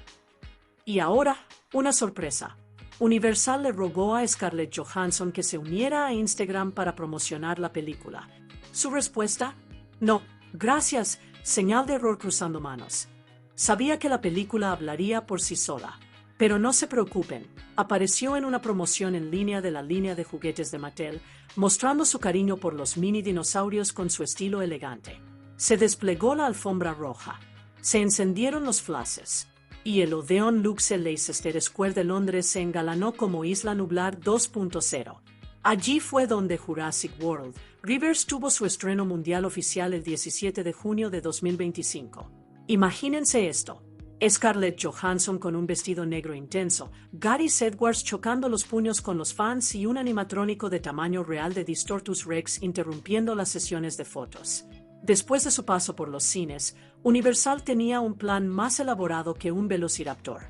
Speaker 2: Y ahora, una sorpresa. Universal le rogó a Scarlett Johansson que se uniera a Instagram para promocionar la película. ¿Su respuesta? No, gracias, señal de error cruzando manos. Sabía que la película hablaría por sí sola. Pero no se preocupen, apareció en una promoción en línea de la línea de juguetes de Mattel, mostrando su cariño por los mini dinosaurios con su estilo elegante. Se desplegó la alfombra roja. Se encendieron los flashes. Y el Odeon Luxe Leicester Square de Londres se engalanó como Isla Nublar 2.0. Allí fue donde Jurassic World, Rivers tuvo su estreno mundial oficial el 17 de junio de 2025. Imagínense esto. Scarlett Johansson con un vestido negro intenso, Gareth Edwards chocando los puños con los fans y un animatrónico de tamaño real de Distortus Rex interrumpiendo las sesiones de fotos. Después de su paso por los cines, Universal tenía un plan más elaborado que un velociraptor.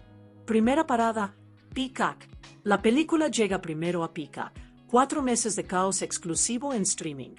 Speaker 2: Primera parada, Peacock. La película llega primero a Peacock, 4 meses de caos exclusivo en streaming.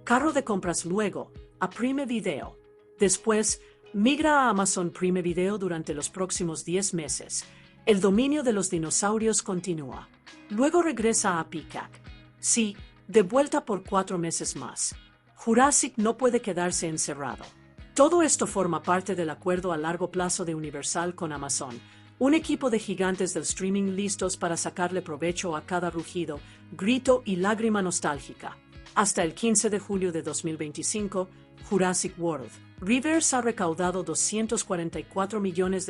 Speaker 2: Carro de compras luego, a Prime Video. Después, migra a Amazon Prime Video durante los próximos 10 meses. El dominio de los dinosaurios continúa. Luego regresa a Peacock. Sí, de vuelta por 4 meses más. Jurassic no puede quedarse encerrado. Todo esto forma parte del acuerdo a largo plazo de Universal con Amazon, un equipo de gigantes del streaming listos para sacarle provecho a cada rugido, grito y lágrima nostálgica. Hasta el 15 de julio de 2025, Jurassic World, Rivers ha recaudado $244 millones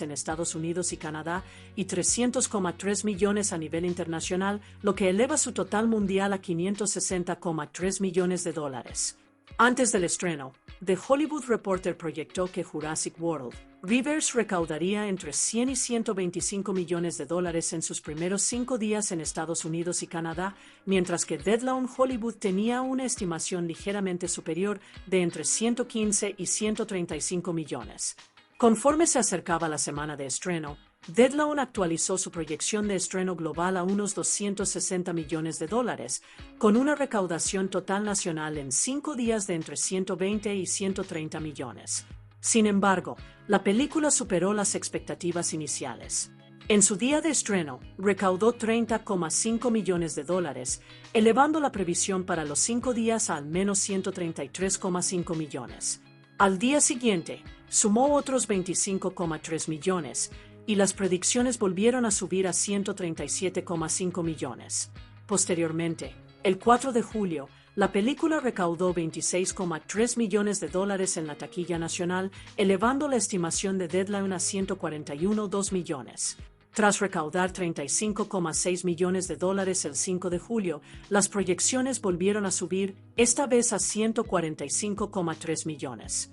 Speaker 2: en Estados Unidos y Canadá y 300,3 millones a nivel internacional, lo que eleva su total mundial a $560,3 millones. Antes del estreno, The Hollywood Reporter proyectó que Jurassic World, Rivers recaudaría entre 100 y 125 millones de dólares en sus primeros 5 días en Estados Unidos y Canadá, mientras que Deadline Hollywood tenía una estimación ligeramente superior de entre 115 y 135 millones. Conforme se acercaba la semana de estreno, Deadline actualizó su proyección de estreno global a unos 260 millones de dólares, con una recaudación total nacional en 5 días de entre 120 y 130 millones. Sin embargo, la película superó las expectativas iniciales. En su día de estreno, recaudó 30,5 millones de dólares, elevando la previsión para los 5 días a al menos 133,5 millones. Al día siguiente, sumó otros 25,3 millones, y las predicciones volvieron a subir a 137,5 millones. Posteriormente, el 4 de julio, la película recaudó 26,3 millones de dólares en la taquilla nacional, elevando la estimación de Deadline a 141,2 millones. Tras recaudar 35,6 millones de dólares el 5 de julio, las proyecciones volvieron a subir, esta vez a 145,3 millones.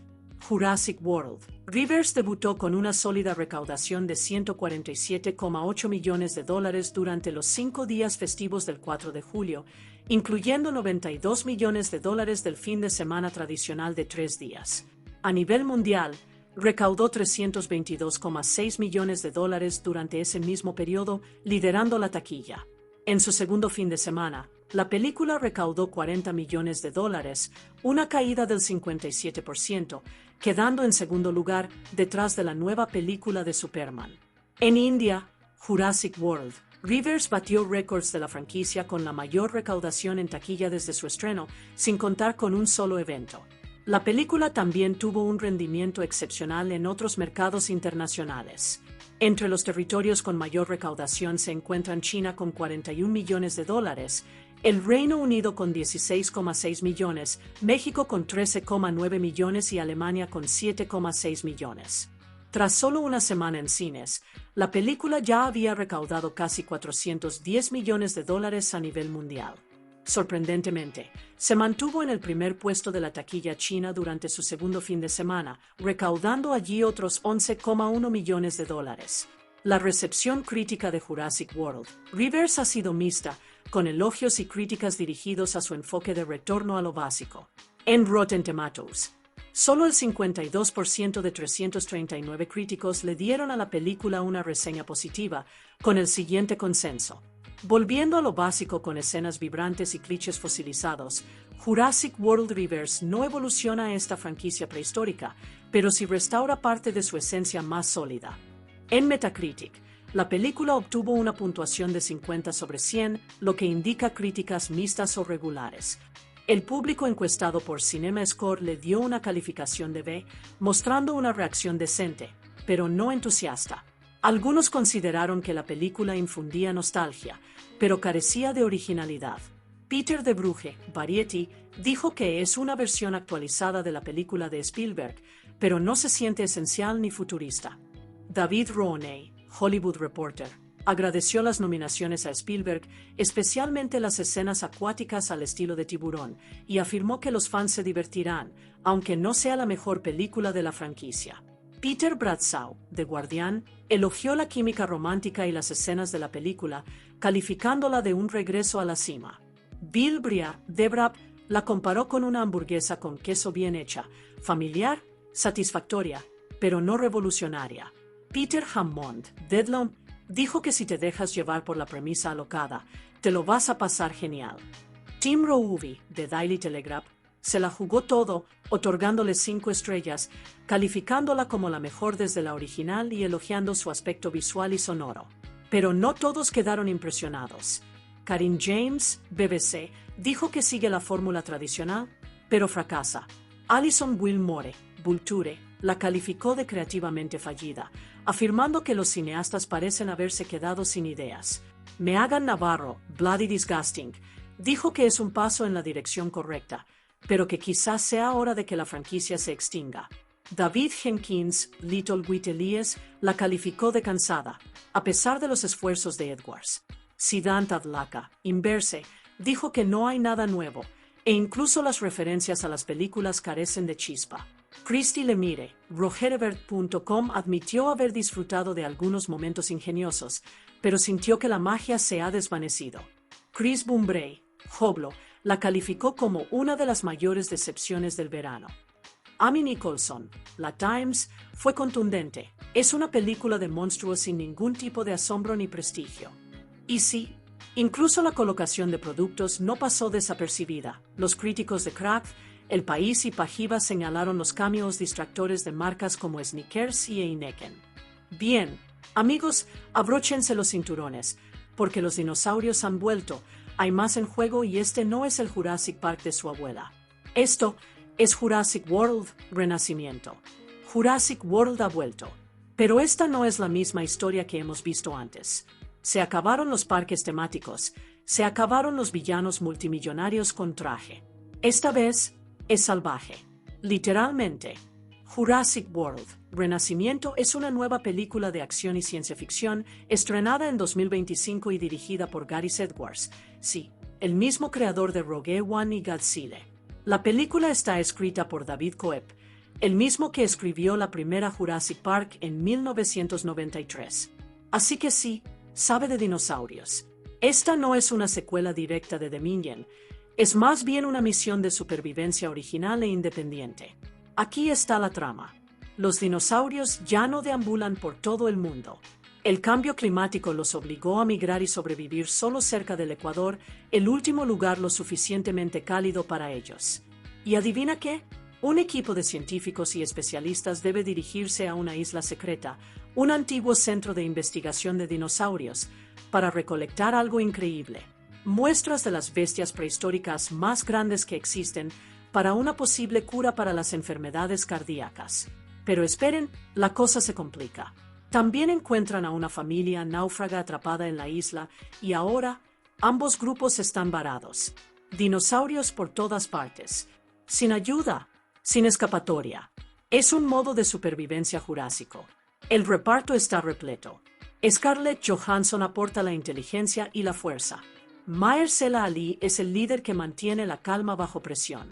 Speaker 2: Jurassic World. Rivers debutó con una sólida recaudación de 147,8 millones de dólares durante los 5 días festivos del 4 de julio, incluyendo 92 millones de dólares del fin de semana tradicional de 3 días. A nivel mundial, recaudó 322,6 millones de dólares durante ese mismo periodo, liderando la taquilla. En su segundo fin de semana, la película recaudó 40 millones de dólares, una caída del 57%, quedando en segundo lugar detrás de la nueva película de Superman. En India, Jurassic World. Rivers batió récords de la franquicia con la mayor recaudación en taquilla desde su estreno, sin contar con un solo evento. La película también tuvo un rendimiento excepcional en otros mercados internacionales. Entre los territorios con mayor recaudación se encuentran China con 41 millones de dólares, el Reino Unido con 16,6 millones, México con 13,9 millones y Alemania con 7,6 millones. Tras solo una semana en cines, la película ya había recaudado casi 410 millones de dólares a nivel mundial. Sorprendentemente, se mantuvo en el primer puesto de la taquilla china durante su segundo fin de semana, recaudando allí otros 11,1 millones de dólares. La recepción crítica de Jurassic World. Rivers ha sido mixta, con elogios y críticas dirigidos a su enfoque de retorno a lo básico. En Rotten Tomatoes, solo el 52% de 339 críticos le dieron a la película una reseña positiva, con el siguiente consenso. Volviendo a lo básico con escenas vibrantes y clichés fosilizados, Jurassic World Rivers no evoluciona esta franquicia prehistórica, pero sí restaura parte de su esencia más sólida. En Metacritic, la película obtuvo una puntuación de 50 sobre 100, lo que indica críticas mixtas o regulares. El público encuestado por CinemaScore le dio una calificación de B, mostrando una reacción decente, pero no entusiasta. Algunos consideraron que la película infundía nostalgia, pero carecía de originalidad. Peter de Brugge, Variety, dijo que es una versión actualizada de la película de Spielberg, pero no se siente esencial ni futurista. David Roney, Hollywood Reporter, agradeció las nominaciones a Spielberg, especialmente las escenas acuáticas al estilo de Tiburón, y afirmó que los fans se divertirán, aunque no sea la mejor película de la franquicia. Peter Bradshaw, de Guardian, elogió la química romántica y las escenas de la película, calificándola de un regreso a la cima. Bill Bria, de Brab, la comparó con una hamburguesa con queso bien hecha, familiar, satisfactoria, pero no revolucionaria. Peter Hammond, Deadline, dijo que si te dejas llevar por la premisa alocada, te lo vas a pasar genial. Tim Rouvy, de Daily Telegraph, se la jugó todo, otorgándole 5 estrellas, calificándola como la mejor desde la original y elogiando su aspecto visual y sonoro. Pero no todos quedaron impresionados. Karin James, BBC, dijo que sigue la fórmula tradicional, pero fracasa. Alison Wilmore, Vulture, la calificó de creativamente fallida, afirmando que los cineastas parecen haberse quedado sin ideas. Megan Navarro, Bloody Disgusting, dijo que es un paso en la dirección correcta, pero que quizás sea hora de que la franquicia se extinga. David Jenkins, Little Whiteleyes, la calificó de cansada, a pesar de los esfuerzos de Edwards. Siddhant Adlakha, Inverse, dijo que no hay nada nuevo, e incluso las referencias a las películas carecen de chispa. Christy Lemire, Rogerebert.com admitió haber disfrutado de algunos momentos ingeniosos, pero sintió que la magia se ha desvanecido. Chris Bumbrey, Hoblo, la calificó como una de las mayores decepciones del verano. Amy Nicholson, La Times, fue contundente. Es una película de monstruos sin ningún tipo de asombro ni prestigio. Y sí, incluso la colocación de productos no pasó desapercibida. Los críticos de Cracked, El País y Pajiva señalaron los cameos distractores de marcas como Snickers y Heineken. Bien, amigos, abróchense los cinturones, porque los dinosaurios han vuelto, hay más en juego y este no es el Jurassic Park de su abuela. Esto es Jurassic World Renacimiento. Jurassic World ha vuelto. Pero esta no es la misma historia que hemos visto antes. Se acabaron los parques temáticos, se acabaron los villanos multimillonarios con traje. Esta vez es salvaje. Literalmente. Jurassic World Renacimiento es una nueva película de acción y ciencia ficción estrenada en 2025 y dirigida por Gareth Edwards, sí, el mismo creador de Rogue One y Godzilla. La película está escrita por David Coeb, el mismo que escribió la primera Jurassic Park en 1993. Así que sí, sabe de dinosaurios. Esta no es una secuela directa de Dominion, es más bien una misión de supervivencia original e independiente. Aquí está la trama. Los dinosaurios ya no deambulan por todo el mundo. El cambio climático los obligó a migrar y sobrevivir solo cerca del Ecuador, el último lugar lo suficientemente cálido para ellos. ¿Y adivina qué? Un equipo de científicos y especialistas debe dirigirse a una isla secreta, un antiguo centro de investigación de dinosaurios, para recolectar algo increíble. Muestras de las bestias prehistóricas más grandes que existen para una posible cura para las enfermedades cardíacas. Pero esperen, la cosa se complica. También encuentran a una familia náufraga atrapada en la isla y ahora ambos grupos están varados. Dinosaurios por todas partes. Sin ayuda, sin escapatoria. Es un modo de supervivencia jurásico. El reparto está repleto. Scarlett Johansson aporta la inteligencia y la fuerza. Mahershala Ali es el líder que mantiene la calma bajo presión.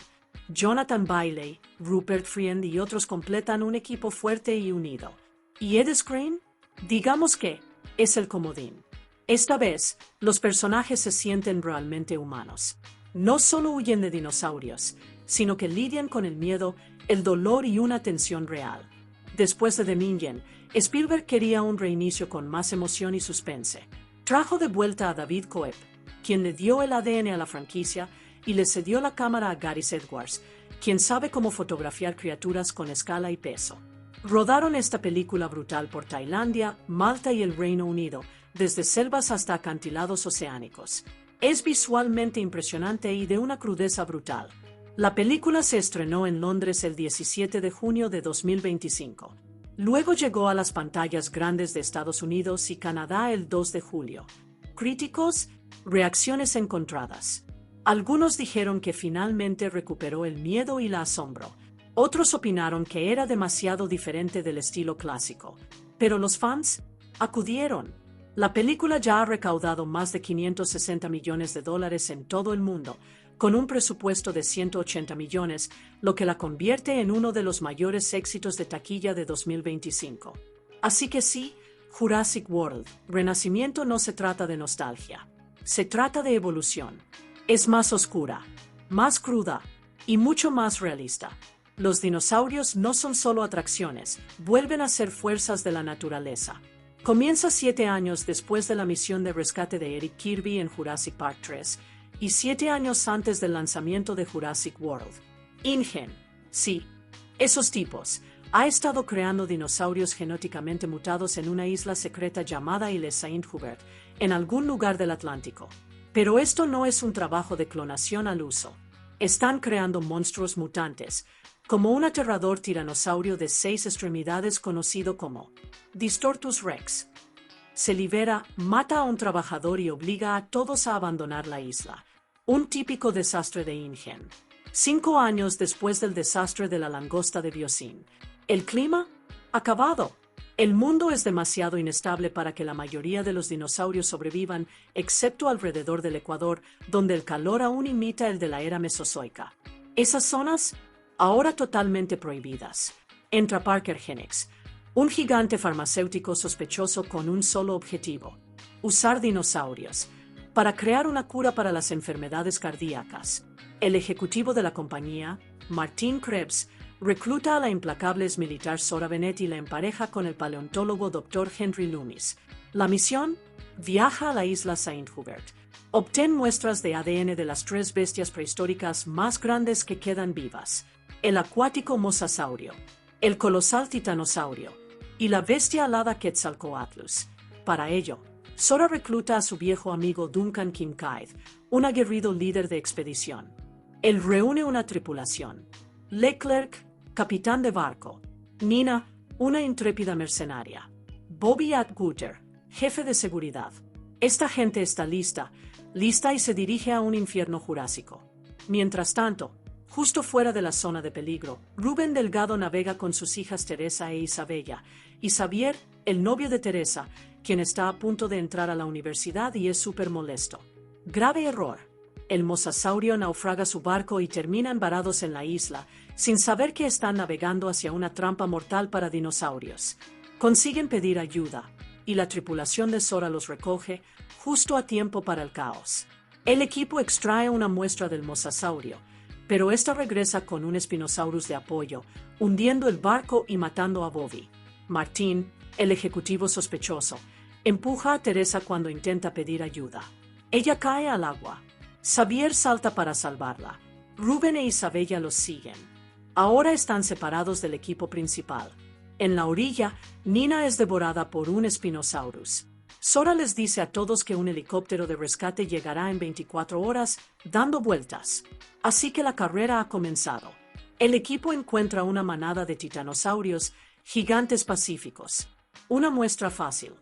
Speaker 2: Jonathan Bailey, Rupert Friend y otros completan un equipo fuerte y unido. ¿Y Ed Skrein? Digamos que es el comodín. Esta vez, los personajes se sienten realmente humanos. No solo huyen de dinosaurios, sino que lidian con el miedo, el dolor y una tensión real. Después de Dominion, Spielberg quería un reinicio con más emoción y suspense. Trajo de vuelta a David Coeb, quien le dio el ADN a la franquicia, y le cedió la cámara a Gareth Edwards, quien sabe cómo fotografiar criaturas con escala y peso. Rodaron esta película brutal por Tailandia, Malta y el Reino Unido, desde selvas hasta acantilados oceánicos. Es visualmente impresionante y de una crudeza brutal. La película se estrenó en Londres el 17 de junio de 2025. Luego llegó a las pantallas grandes de Estados Unidos y Canadá el 2 de julio. Críticos, reacciones encontradas. Algunos dijeron que finalmente recuperó el miedo y el asombro. Otros opinaron que era demasiado diferente del estilo clásico. Pero los fans acudieron. La película ya ha recaudado más de $560 millones en todo el mundo, con un presupuesto de 180 millones, lo que la convierte en uno de los mayores éxitos de taquilla de 2025. Así que sí, Jurassic World Renacimiento no se trata de nostalgia. Se trata de evolución. Es más oscura, más cruda y mucho más realista. Los dinosaurios no son solo atracciones, vuelven a ser fuerzas de la naturaleza. Comienza 7 años después de la misión de rescate de Eric Kirby en Jurassic Park 3 y 7 años antes del lanzamiento de Jurassic World. InGen, sí, esos tipos, ha estado creando dinosaurios genéticamente mutados en una isla secreta llamada Île Saint-Hubert, en algún lugar del Atlántico. Pero esto no es un trabajo de clonación al uso. Están creando monstruos mutantes, como un aterrador tiranosaurio de 6 extremidades conocido como Distortus Rex. Se libera, mata a un trabajador y obliga a todos a abandonar la isla. Un típico desastre de InGen. 5 años después del desastre de la langosta de Biosyn. ¿El clima? Acabado. El mundo es demasiado inestable para que la mayoría de los dinosaurios sobrevivan, excepto alrededor del Ecuador, donde el calor aún imita el de la era mesozoica. Esas zonas ahora totalmente prohibidas. Entra Parker Hennix, un gigante farmacéutico sospechoso con un solo objetivo: usar dinosaurios para crear una cura para las enfermedades cardíacas. El ejecutivo de la compañía, Martin Krebs, recluta a la implacable militar Sora Bennett y la empareja con el paleontólogo Dr. Henry Loomis. La misión: viaja a la isla Saint Hubert. Obtén muestras de ADN de las 3 bestias prehistóricas más grandes que quedan vivas: el acuático mosasaurio, el colosal titanosaurio y la bestia alada Quetzalcoatlus. Para ello, Sora recluta a su viejo amigo Duncan Kincaid, un aguerrido líder de expedición. Él reúne una tripulación: Leclerc, capitán de barco; Nina, una intrépida mercenaria; Bobby Atwater, jefe de seguridad. Esta gente está lista y se dirige a un infierno jurásico. Mientras tanto, justo fuera de la zona de peligro, Rubén Delgado navega con sus hijas Teresa e Isabella, y Xavier, el novio de Teresa, quien está a punto de entrar a la universidad y es súper molesto. Grave error. El mosasaurio naufraga su barco y terminan varados en la isla, sin saber que están navegando hacia una trampa mortal para dinosaurios. Consiguen pedir ayuda, y la tripulación de Sora los recoge, justo a tiempo para el caos. El equipo extrae una muestra del mosasaurio, pero esta regresa con un Spinosaurus de apoyo, hundiendo el barco y matando a Bobby. Martín, el ejecutivo sospechoso, empuja a Teresa cuando intenta pedir ayuda. Ella cae al agua. Xavier salta para salvarla. Rubén e Isabella los siguen. Ahora están separados del equipo principal. En la orilla, Nina es devorada por un Spinosaurus. Sora les dice a todos que un helicóptero de rescate llegará en 24 horas, dando vueltas. Así que la carrera ha comenzado. El equipo encuentra una manada de titanosaurios, gigantes pacíficos. Una muestra fácil.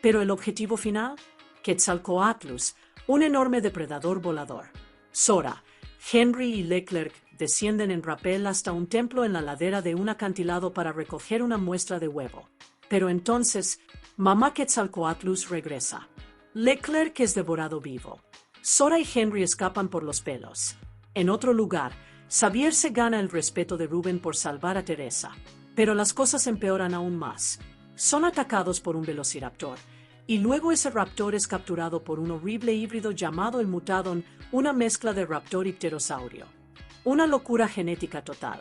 Speaker 2: Pero el objetivo final: Quetzalcoatlus, un enorme depredador volador. Sora, Henry y Leclerc descienden en rapel hasta un templo en la ladera de un acantilado para recoger una muestra de huevo. Pero entonces, Mamá Quetzalcoatlus regresa. Leclerc es devorado vivo. Sora y Henry escapan por los pelos. En otro lugar, Xavier se gana el respeto de Rubén por salvar a Teresa. Pero las cosas empeoran aún más. Son atacados por un velociraptor, y luego ese raptor es capturado por un horrible híbrido llamado el Mutadon, una mezcla de raptor y pterosaurio. Una locura genética total.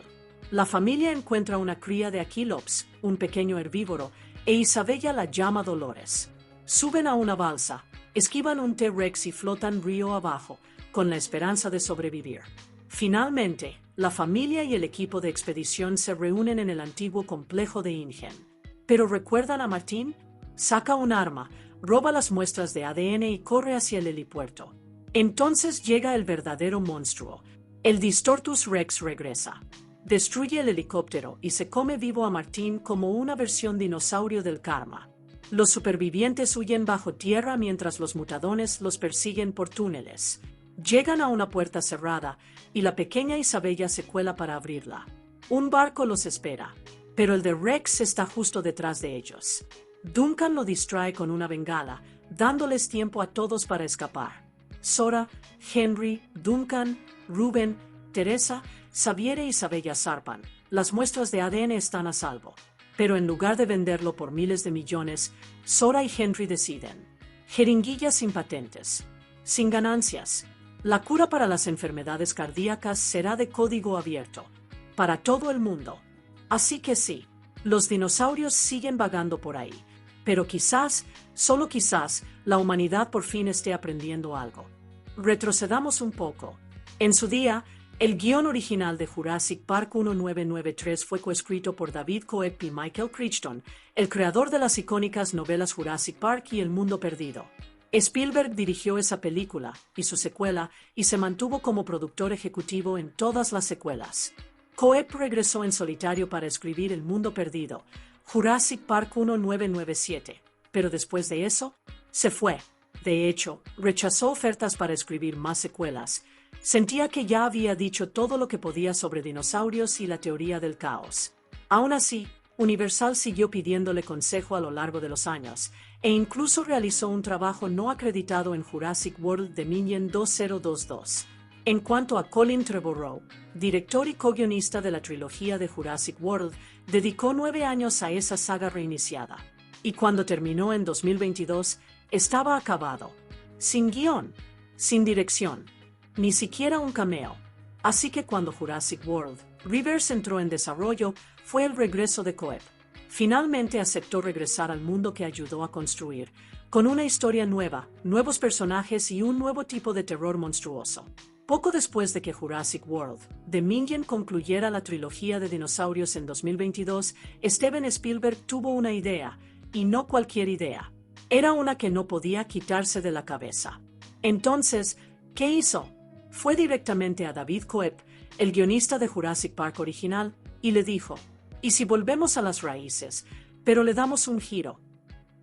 Speaker 2: La familia encuentra una cría de Aquilops, un pequeño herbívoro, e Isabella la llama Dolores. Suben a una balsa, esquivan un T-Rex y flotan río abajo, con la esperanza de sobrevivir. Finalmente, la familia y el equipo de expedición se reúnen en el antiguo complejo de Ingen. ¿Pero recuerdan a Martín? Saca un arma, roba las muestras de ADN y corre hacia el helipuerto. Entonces llega el verdadero monstruo. El Distortus Rex regresa. Destruye el helicóptero y se come vivo a Martín como una versión dinosaurio del karma. Los supervivientes huyen bajo tierra mientras los mutadones los persiguen por túneles. Llegan a una puerta cerrada y la pequeña Isabella se cuela para abrirla. Un barco los espera, pero el de Rex está justo detrás de ellos. Duncan lo distrae con una bengala, dándoles tiempo a todos para escapar. Sora, Henry, Duncan, Rubén, Teresa, Xavier e Isabella zarpan. Las muestras de ADN están a salvo. Pero en lugar de venderlo por miles de millones, Sora y Henry deciden: jeringuillas sin patentes, sin ganancias. La cura para las enfermedades cardíacas será de código abierto, para todo el mundo. Así que sí, los dinosaurios siguen vagando por ahí. Pero quizás, solo quizás, la humanidad por fin esté aprendiendo algo. Retrocedamos un poco. En su día, el guión original de Jurassic Park 1993 fue coescrito por David Coeb y Michael Crichton, el creador de las icónicas novelas Jurassic Park y El Mundo Perdido. Spielberg dirigió esa película y su secuela y se mantuvo como productor ejecutivo en todas las secuelas. Coeb regresó en solitario para escribir El Mundo Perdido, Jurassic Park 1997, pero después de eso, se fue. De hecho, rechazó ofertas para escribir más secuelas. Sentía que ya había dicho todo lo que podía sobre dinosaurios y la teoría del caos. Aún así, Universal siguió pidiéndole consejo a lo largo de los años, e incluso realizó un trabajo no acreditado en Jurassic World Dominion 2022. En cuanto a Colin Trevorrow, director y co-guionista de la trilogía de Jurassic World, dedicó 9 años a esa saga reiniciada. Y cuando terminó en 2022, estaba acabado. Sin guión, sin dirección, ni siquiera un cameo. Así que cuando Jurassic World Rebirth entró en desarrollo, fue el regreso de Coeb. Finalmente aceptó regresar al mundo que ayudó a construir, con una historia nueva, nuevos personajes y un nuevo tipo de terror monstruoso. Poco después de que Jurassic World Dominion concluyera la trilogía de dinosaurios en 2022, Steven Spielberg tuvo una idea, y no cualquier idea. Era una que no podía quitarse de la cabeza. Entonces, ¿qué hizo? Fue directamente a David Coeb, el guionista de Jurassic Park original, y le dijo, ¿y si volvemos a las raíces, pero le damos un giro?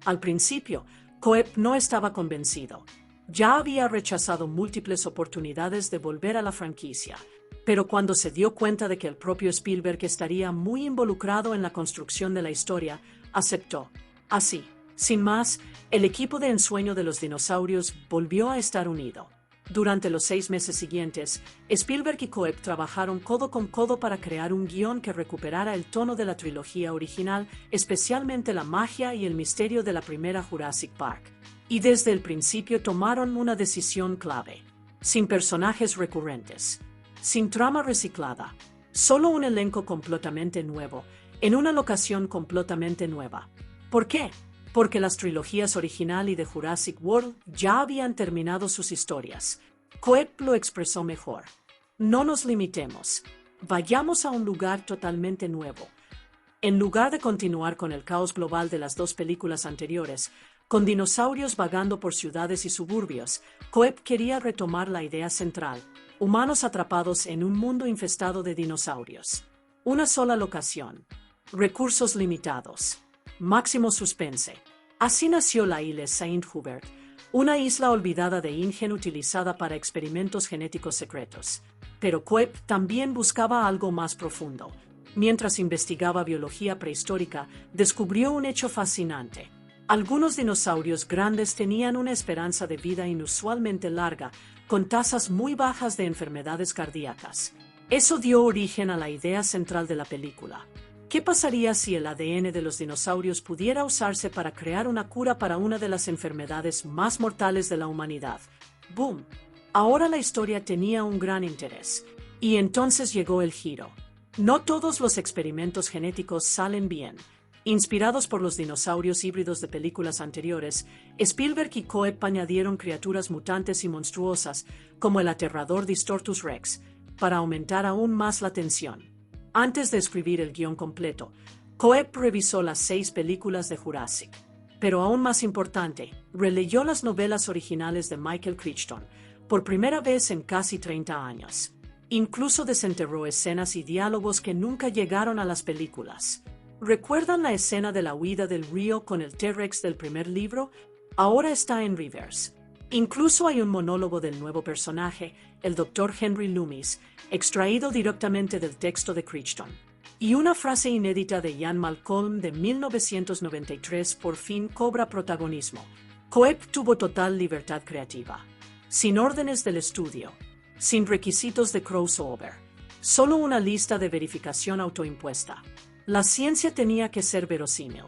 Speaker 2: Al principio, Coeb no estaba convencido. Ya había rechazado múltiples oportunidades de volver a la franquicia, pero cuando se dio cuenta de que el propio Spielberg estaría muy involucrado en la construcción de la historia, aceptó. Así, sin más, el equipo de ensueño de los dinosaurios volvió a estar unido. Durante los 6 meses siguientes, Spielberg y Coeb trabajaron codo con codo para crear un guión que recuperara el tono de la trilogía original, especialmente la magia y el misterio de la primera Jurassic Park. Y desde el principio tomaron una decisión clave. Sin personajes recurrentes, sin trama reciclada, solo un elenco completamente nuevo, en una locación completamente nueva. ¿Por qué? Porque las trilogías original y de Jurassic World ya habían terminado sus historias. Coeb lo expresó mejor. No nos limitemos. Vayamos a un lugar totalmente nuevo. En lugar de continuar con el caos global de las 2 películas anteriores, con dinosaurios vagando por ciudades y suburbios, Coeb quería retomar la idea central: humanos atrapados en un mundo infestado de dinosaurios. Una sola locación. Recursos limitados. Máximo suspense. Así nació la isla Saint Hubert, una isla olvidada de InGen utilizada para experimentos genéticos secretos. Pero Coeb también buscaba algo más profundo. Mientras investigaba biología prehistórica, descubrió un hecho fascinante. Algunos dinosaurios grandes tenían una esperanza de vida inusualmente larga, con tasas muy bajas de enfermedades cardíacas. Eso dio origen a la idea central de la película. ¿Qué pasaría si el ADN de los dinosaurios pudiera usarse para crear una cura para una de las enfermedades más mortales de la humanidad? ¡Boom! Ahora la historia tenía un gran interés. Y entonces llegó el giro. No todos los experimentos genéticos salen bien. Inspirados por los dinosaurios híbridos de películas anteriores, Spielberg y Coeb añadieron criaturas mutantes y monstruosas, como el aterrador Distortus Rex, para aumentar aún más la tensión. Antes de escribir el guión completo, Coeb revisó las 6 películas de Jurassic. Pero aún más importante, releyó las novelas originales de Michael Crichton, por primera vez en casi 30 años. Incluso desenterró escenas y diálogos que nunca llegaron a las películas. ¿Recuerdan la escena de la huida del río con el T-Rex del primer libro? Ahora está en Rebirth. Incluso hay un monólogo del nuevo personaje, el Dr. Henry Loomis, extraído directamente del texto de Crichton. Y una frase inédita de Ian Malcolm de 1993 por fin cobra protagonismo. Coeb tuvo total libertad creativa. Sin órdenes del estudio, sin requisitos de crossover, solo una lista de verificación autoimpuesta. La ciencia tenía que ser verosímil.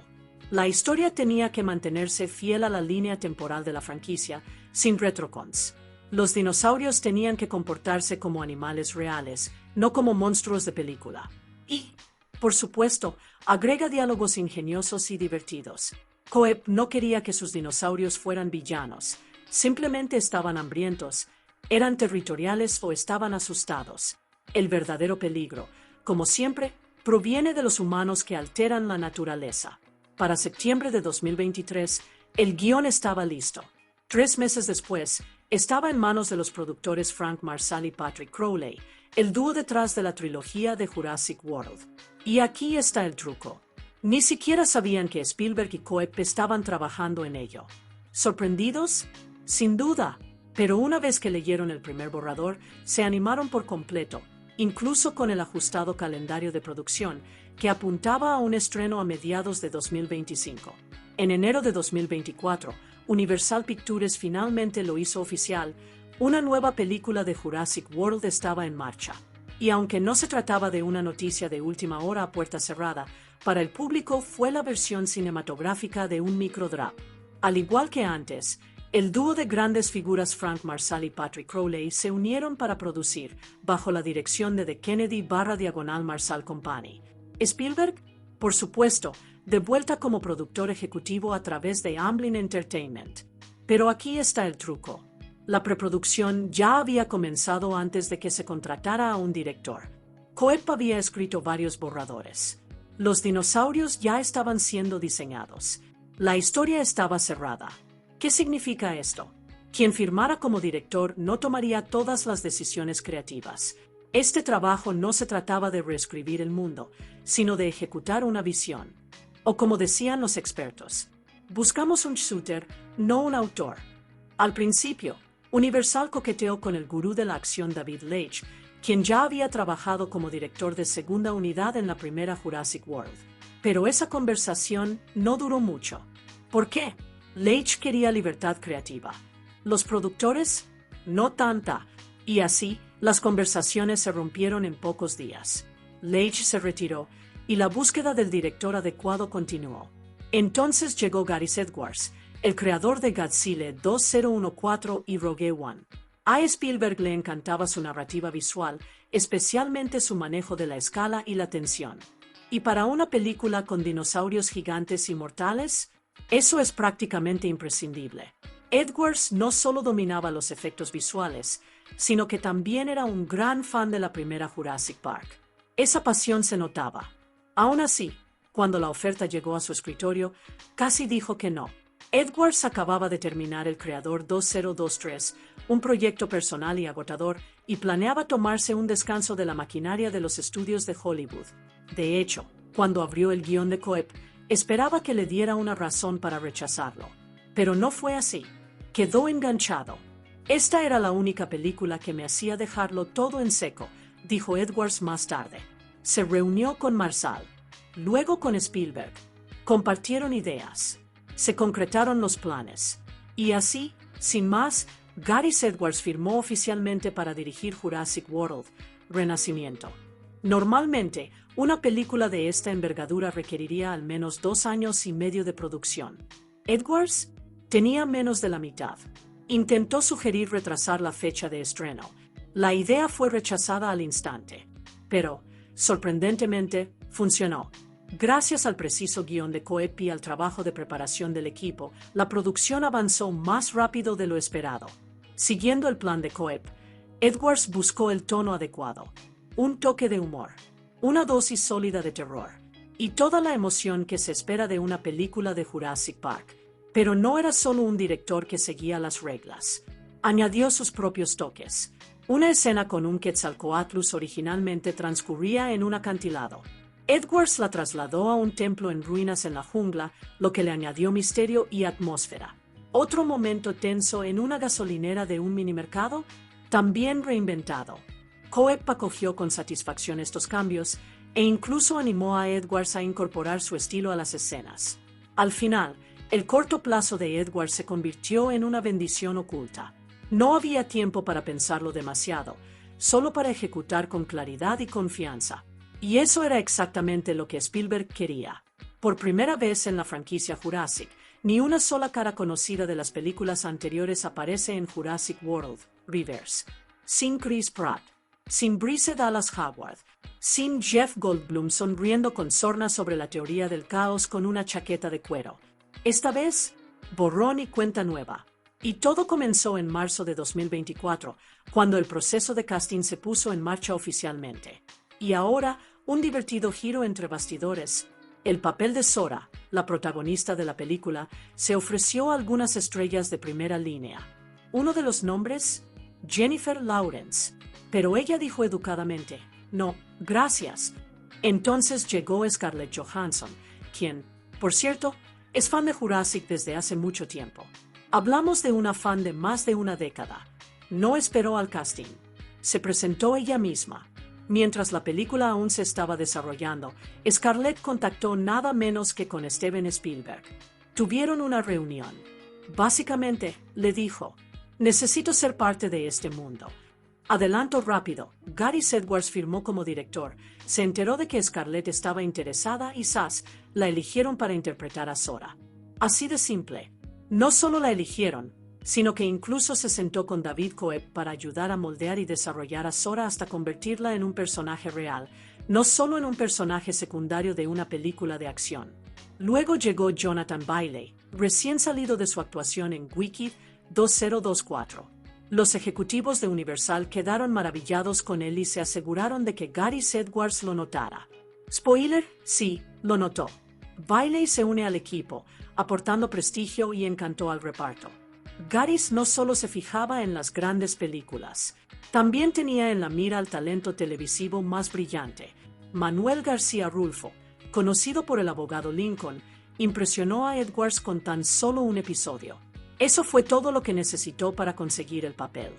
Speaker 2: La historia tenía que mantenerse fiel a la línea temporal de la franquicia, sin retrocons. Los dinosaurios tenían que comportarse como animales reales, no como monstruos de película. Y, por supuesto, agrega diálogos ingeniosos y divertidos. Coeb no quería que sus dinosaurios fueran villanos, simplemente estaban hambrientos, eran territoriales o estaban asustados. El verdadero peligro, como siempre, proviene de los humanos que alteran la naturaleza. Para septiembre de 2023, el guión estaba listo. 3 meses después, estaba en manos de los productores Frank Marsal y Patrick Crowley, el dúo detrás de la trilogía de Jurassic World. Y aquí está el truco. Ni siquiera sabían que Spielberg y Coeb estaban trabajando en ello. ¿Sorprendidos? Sin duda. Pero una vez que leyeron el primer borrador, se animaron por completo, incluso con el ajustado calendario de producción, que apuntaba a un estreno a mediados de 2025. En enero de 2024, Universal Pictures finalmente lo hizo oficial, Una nueva película de Jurassic World estaba en marcha. Y aunque no se trataba de una noticia de última hora a puerta cerrada, para el público fue la versión cinematográfica de un microdrama. Al igual que antes, el dúo de grandes figuras Frank Marshall y Patrick Crowley se unieron para producir, bajo la dirección de The Kennedy/Marshall Company. Spielberg, por supuesto, de vuelta como productor ejecutivo a través de Amblin Entertainment. Pero aquí está el truco. La preproducción ya había comenzado antes de que se contratara a un director. Coep había escrito varios borradores. Los dinosaurios ya estaban siendo diseñados. La historia estaba cerrada. ¿Qué significa esto? Quien firmara como director no tomaría todas las decisiones creativas. Este trabajo no se trataba de reescribir el mundo, sino de ejecutar una visión. O como decían los expertos, buscamos un shooter, no un autor. Al principio, Universal coqueteó con el gurú de la acción David Leitch, quien ya había trabajado como director de segunda unidad en la primera Jurassic World. Pero esa conversación no duró mucho. ¿Por qué? Leitch quería libertad creativa. Los productores, no tanta. Y así, las conversaciones se rompieron en pocos días. Leitch se retiró, y la búsqueda del director adecuado continuó. Entonces llegó Gareth Edwards, el creador de Godzilla 2014 y Rogue One. A Spielberg le encantaba su narrativa visual, especialmente su manejo de la escala y la tensión. ¿Y para una película con dinosaurios gigantes y mortales? Eso es prácticamente imprescindible. Edwards no solo dominaba los efectos visuales, sino que también era un gran fan de la primera Jurassic Park. Esa pasión se notaba. Aún así, cuando la oferta llegó a su escritorio, casi dijo que no. Edwards acababa de terminar El Creador 2023, un proyecto personal y agotador, y planeaba tomarse un descanso de la maquinaria de los estudios de Hollywood. De hecho, cuando abrió el guión de Coep, esperaba que le diera una razón para rechazarlo. Pero no fue así. Quedó enganchado. Esta era la única película que me hacía dejarlo todo en seco, dijo Edwards más tarde. Se reunió con Marshall, luego con Spielberg. Compartieron ideas. Se concretaron los planes. Y así, sin más, Gareth Edwards firmó oficialmente para dirigir Jurassic World, Renacimiento. Normalmente, una película de esta envergadura requeriría al menos 2 años y medio de producción. Edwards tenía menos de la mitad. Intentó sugerir retrasar la fecha de estreno. La idea fue rechazada al instante. Pero, sorprendentemente, funcionó. Gracias al preciso guión de Coep y al trabajo de preparación del equipo, la producción avanzó más rápido de lo esperado. Siguiendo el plan de Coep, Edwards buscó el tono adecuado, un toque de humor, una dosis sólida de terror, y toda la emoción que se espera de una película de Jurassic Park. Pero no era solo un director que seguía las reglas. Añadió sus propios toques. Una escena con un Quetzalcóatlus originalmente transcurría en un acantilado. Edwards la trasladó a un templo en ruinas en la jungla, lo que le añadió misterio y atmósfera. Otro momento tenso en una gasolinera de un minimercado, también reinventado. Coep acogió con satisfacción estos cambios e incluso animó a Edwards a incorporar su estilo a las escenas. Al final, el corto plazo de Edwards se convirtió en una bendición oculta. No había tiempo para pensarlo demasiado, solo para ejecutar con claridad y confianza. Y eso era exactamente lo que Spielberg quería. Por primera vez en la franquicia Jurassic, ni una sola cara conocida de las películas anteriores aparece en Jurassic World, Reverse. Sin Chris Pratt, sin Bryce Dallas Howard, sin Jeff Goldblum sonriendo con sorna sobre la teoría del caos con una chaqueta de cuero. Esta vez, borrón y cuenta nueva. Y todo comenzó en marzo de 2024, cuando el proceso de casting se puso en marcha oficialmente. Y ahora, un divertido giro entre bastidores. El papel de Zora, la protagonista de la película, se ofreció a algunas estrellas de primera línea. Uno de los nombres, Jennifer Lawrence. Pero ella dijo educadamente, no, gracias. Entonces llegó Scarlett Johansson, quien, por cierto, es fan de Jurassic desde hace mucho tiempo. Hablamos de una fan de más de una década. No esperó al casting. Se presentó ella misma. Mientras la película aún se estaba desarrollando, Scarlett contactó nada menos que con Steven Spielberg. Tuvieron una reunión. Básicamente, le dijo, Necesito ser parte de este mundo. Adelanto rápido, Gareth Edwards firmó como director, se enteró de que Scarlett estaba interesada y ¡zas!, la eligieron para interpretar a Sora. Así de simple. No solo la eligieron, sino que incluso se sentó con David Coeb para ayudar a moldear y desarrollar a Sora hasta convertirla en un personaje real, no solo en un personaje secundario de una película de acción. Luego llegó Jonathan Bailey, recién salido de su actuación en Wicked 2024. Los ejecutivos de Universal quedaron maravillados con él y se aseguraron de que Gareth Edwards lo notara. Spoiler, sí, lo notó. Bailey se une al equipo, aportando prestigio y encantó al reparto. Gareth no solo se fijaba en las grandes películas, también tenía en la mira al talento televisivo más brillante. Manuel García Rulfo, conocido por el abogado Lincoln, impresionó a Edwards con tan solo un episodio. Eso fue todo lo que necesitó para conseguir el papel.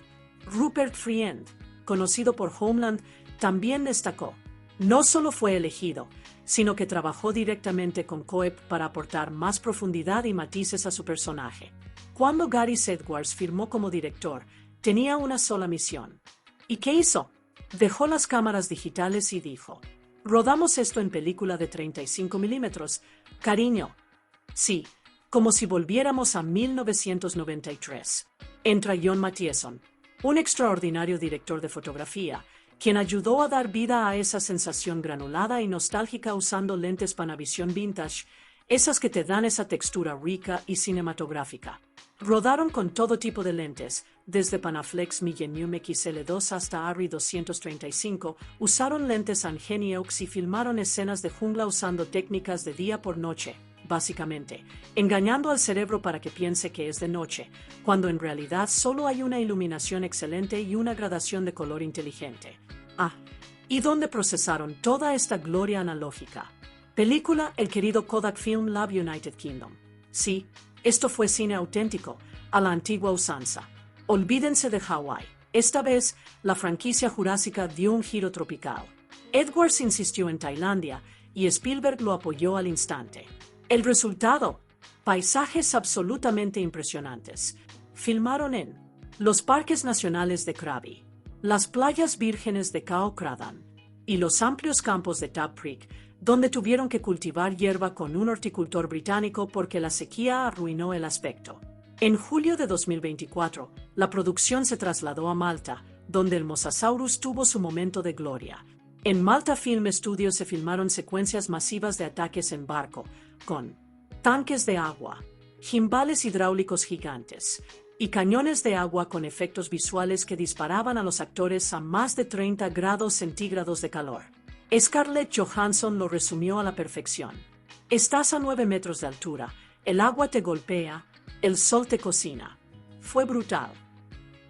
Speaker 2: Rupert Friend, conocido por Homeland, también destacó. No solo fue elegido, sino que trabajó directamente con Coeb para aportar más profundidad y matices a su personaje. Cuando Gareth Edwards firmó como director, tenía una sola misión. ¿Y qué hizo? Dejó las cámaras digitales y dijo: rodamos esto en película de 35 milímetros, cariño. Sí, como si volviéramos a 1993. Entra John Mathieson, un extraordinario director de fotografía, quien ayudó a dar vida a esa sensación granulada y nostálgica usando lentes Panavision Vintage, esas que te dan esa textura rica y cinematográfica. Rodaron con todo tipo de lentes, desde Panaflex Millennium XL2 hasta Arri 235, usaron lentes Angeniox y filmaron escenas de jungla usando técnicas de día por noche, básicamente, engañando al cerebro para que piense que es de noche, cuando en realidad solo hay una iluminación excelente y una gradación de color inteligente. ¿Y dónde procesaron toda esta gloria analógica? Película El querido Kodak Film Lab United Kingdom. Sí, esto fue cine auténtico, a la antigua usanza. Olvídense de Hawái. Esta vez, la franquicia jurásica dio un giro tropical. Edwards insistió en Tailandia, y Spielberg lo apoyó al instante. El resultado: paisajes absolutamente impresionantes. Filmaron en los parques nacionales de Krabi, las playas vírgenes de Khao Kradan y los amplios campos de Tap Creek, donde tuvieron que cultivar hierba con un horticultor británico porque la sequía arruinó el aspecto. En julio de 2024, la producción se trasladó a Malta, donde el Mosasaurus tuvo su momento de gloria. En Malta Film Studios se filmaron secuencias masivas de ataques en barco, con tanques de agua, gimbales hidráulicos gigantes y cañones de agua con efectos visuales que disparaban a los actores a más de 30 grados centígrados de calor. Scarlett Johansson lo resumió a la perfección. Estás a 9 metros de altura, el agua te golpea, el sol te cocina. Fue brutal.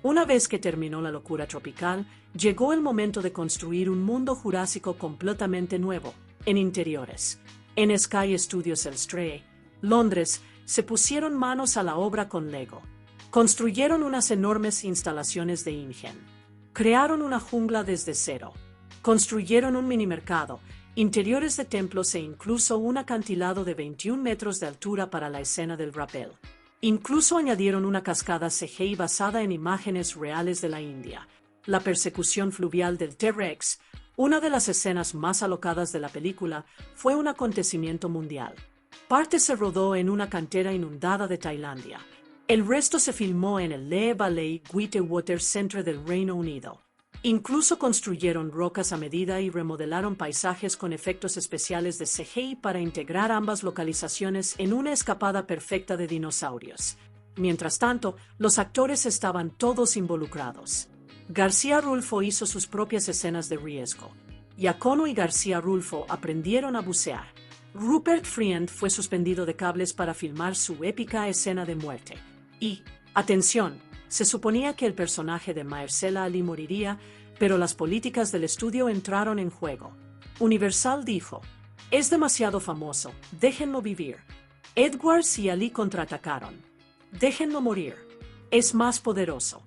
Speaker 2: Una vez que terminó la locura tropical, llegó el momento de construir un mundo jurásico completamente nuevo, en interiores. En Sky Studios Elstree, Londres, se pusieron manos a la obra con Lego. Construyeron unas enormes instalaciones de InGen. Crearon una jungla desde cero. Construyeron un minimercado, interiores de templos e incluso un acantilado de 21 metros de altura para la escena del rappel. Incluso añadieron una cascada CGI basada en imágenes reales de la India. La persecución fluvial del T-Rex, una de las escenas más alocadas de la película, fue un acontecimiento mundial. Parte se rodó en una cantera inundada de Tailandia. El resto se filmó en el Leh Valley Whitewater Centre del Reino Unido. Incluso construyeron rocas a medida y remodelaron paisajes con efectos especiales de CGI para integrar ambas localizaciones en una escapada perfecta de dinosaurios. Mientras tanto, los actores estaban todos involucrados. García Rulfo hizo sus propias escenas de riesgo. Iacono y García Rulfo aprendieron a bucear. Rupert Friend fue suspendido de cables para filmar su épica escena de muerte. Y, atención, se suponía que el personaje de Mahershala Ali moriría, pero las políticas del estudio entraron en juego. Universal dijo: es demasiado famoso, déjenlo vivir. Edwards y Ali contraatacaron: déjenlo morir, es más poderoso.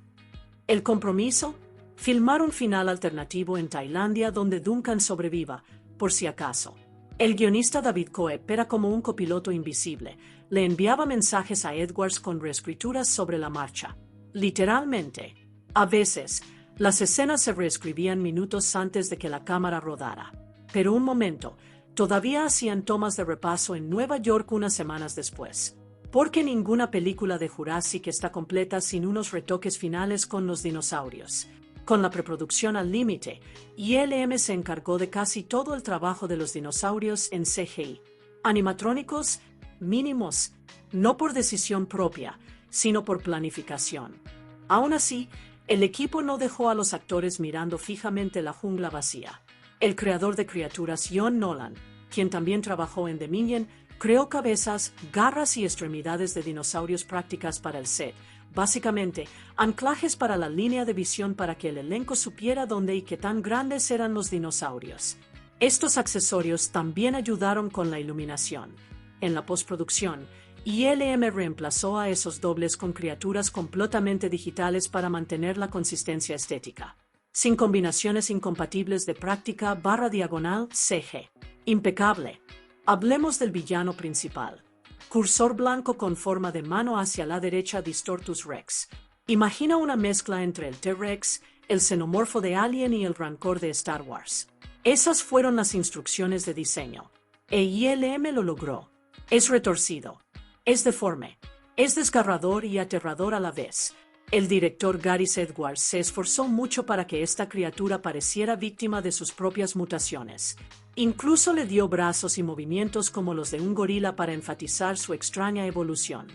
Speaker 2: El compromiso: filmar un final alternativo en Tailandia donde Duncan sobreviva, por si acaso. El guionista David Coeb era como un copiloto invisible, le enviaba mensajes a Edwards con reescrituras sobre la marcha. Literalmente. A veces, las escenas se reescribían minutos antes de que la cámara rodara. Pero un momento, todavía hacían tomas de repaso en Nueva York unas semanas después. Porque ninguna película de Jurassic está completa sin unos retoques finales con los dinosaurios. Con la preproducción al límite, ILM se encargó de casi todo el trabajo de los dinosaurios en CGI. Animatrónicos mínimos, no por decisión propia, sino por planificación. Aún así, el equipo no dejó a los actores mirando fijamente la jungla vacía. El creador de criaturas John Nolan, quien también trabajó en The Minion, creó cabezas, garras y extremidades de dinosaurios prácticas para el set, básicamente, anclajes para la línea de visión para que el elenco supiera dónde y qué tan grandes eran los dinosaurios. Estos accesorios también ayudaron con la iluminación. En la postproducción, ILM reemplazó a esos dobles con criaturas completamente digitales para mantener la consistencia estética. Sin combinaciones incompatibles de práctica /diagonal CG. Impecable. Hablemos del villano principal. Cursor blanco con forma de mano hacia la derecha Distortus Rex. Imagina una mezcla entre el T-Rex, el xenomorfo de Alien y el Rancor de Star Wars. Esas fueron las instrucciones de diseño. E ILM lo logró. Es retorcido. Es deforme. Es desgarrador y aterrador a la vez. El director Gareth Edwards se esforzó mucho para que esta criatura pareciera víctima de sus propias mutaciones. Incluso le dio brazos y movimientos como los de un gorila para enfatizar su extraña evolución.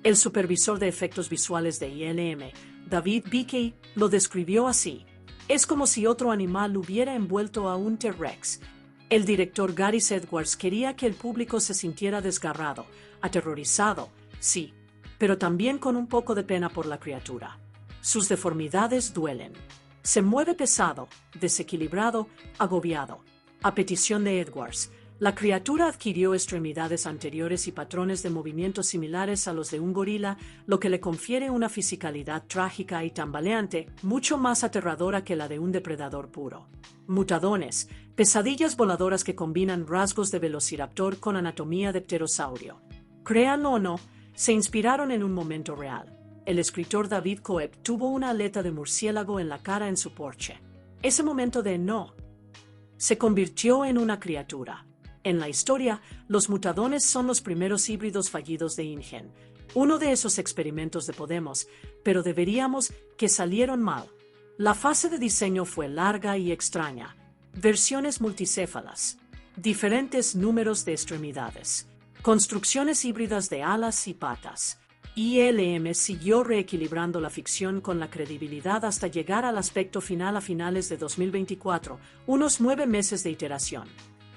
Speaker 2: El supervisor de efectos visuales de ILM, David Bickey, lo describió así. Es como si otro animal hubiera envuelto a un T-Rex. El director Gareth Edwards quería que el público se sintiera desgarrado, aterrorizado, sí, pero también con un poco de pena por la criatura. Sus deformidades duelen. Se mueve pesado, desequilibrado, agobiado. A petición de Edwards, la criatura adquirió extremidades anteriores y patrones de movimiento similares a los de un gorila, lo que le confiere una fisicalidad trágica y tambaleante, mucho más aterradora que la de un depredador puro. Mutadones, pesadillas voladoras que combinan rasgos de velociraptor con anatomía de pterosaurio. Créanlo o no, se inspiraron en un momento real. El escritor David Coeb tuvo una aleta de murciélago en la cara en su porche. Ese momento de no se convirtió en una criatura. En la historia, los mutadones son los primeros híbridos fallidos de InGen, uno de esos experimentos de Podemos, pero deberíamos que salieron mal. La fase de diseño fue larga y extraña. Versiones multicéfalas, diferentes números de extremidades, construcciones híbridas de alas y patas. ILM siguió reequilibrando la ficción con la credibilidad hasta llegar al aspecto final a finales de 2024, unos 9 meses de iteración.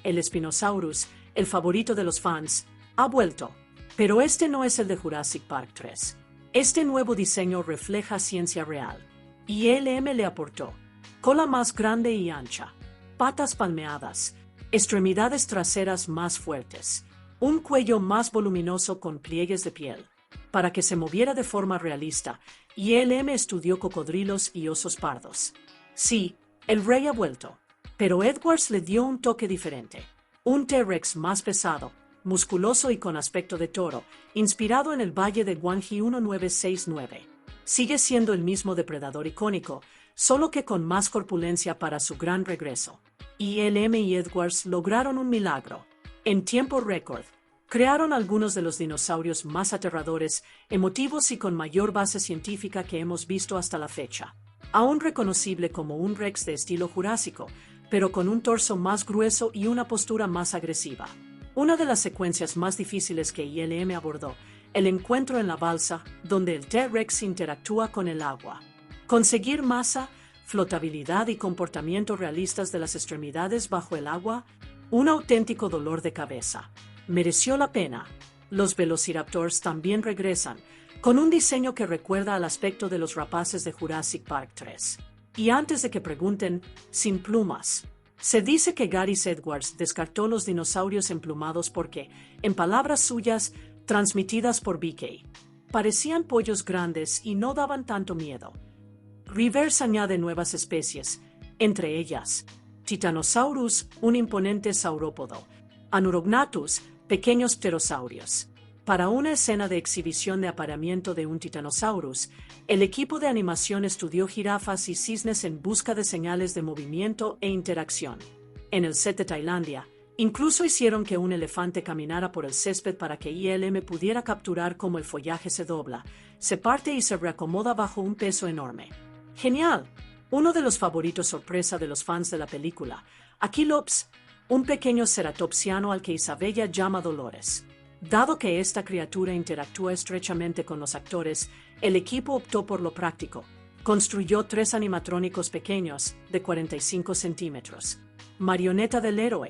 Speaker 2: El Spinosaurus, el favorito de los fans, ha vuelto. Pero este no es el de Jurassic Park 3. Este nuevo diseño refleja ciencia real. ILM le aportó cola más grande y ancha, patas palmeadas, extremidades traseras más fuertes, un cuello más voluminoso con pliegues de piel. Para que se moviera de forma realista, ILM estudió cocodrilos y osos pardos. Sí, el rey ha vuelto, pero Edwards le dio un toque diferente. Un T-Rex más pesado, musculoso y con aspecto de toro, inspirado en el valle de Guangxi 1969. Sigue siendo el mismo depredador icónico, solo que con más corpulencia para su gran regreso. ILM y Edwards lograron un milagro. En tiempo récord, crearon algunos de los dinosaurios más aterradores, emotivos y con mayor base científica que hemos visto hasta la fecha. Aún reconocible como un Rex de estilo jurásico, pero con un torso más grueso y una postura más agresiva. Una de las secuencias más difíciles que ILM abordó, el encuentro en la balsa, donde el T-Rex interactúa con el agua. Conseguir masa, flotabilidad y comportamiento realistas de las extremidades bajo el agua, un auténtico dolor de cabeza. Mereció la pena. Los Velociraptors también regresan, con un diseño que recuerda al aspecto de los rapaces de Jurassic Park 3. Y antes de que pregunten, sin plumas. Se dice que Gareth Edwards descartó los dinosaurios emplumados porque, en palabras suyas, transmitidas por BK, parecían pollos grandes y no daban tanto miedo. Rivers añade nuevas especies, entre ellas, Titanosaurus, un imponente saurópodo, Anurognathus, pequeños pterosaurios, Para una escena de exhibición de apareamiento de un Titanosaurus, el equipo de animación estudió jirafas y cisnes en busca de señales de movimiento e interacción. En el set de Tailandia, incluso hicieron que un elefante caminara por el césped para que ILM pudiera capturar cómo el follaje se dobla, se parte y se reacomoda bajo un peso enorme. ¡Genial! Uno de los favoritos sorpresa de los fans de la película, Aquilops, un pequeño ceratopsiano al que Isabella llama Dolores. Dado que esta criatura interactúa estrechamente con los actores, el equipo optó por lo práctico. Construyó 3 animatrónicos pequeños, de 45 centímetros. Marioneta del héroe,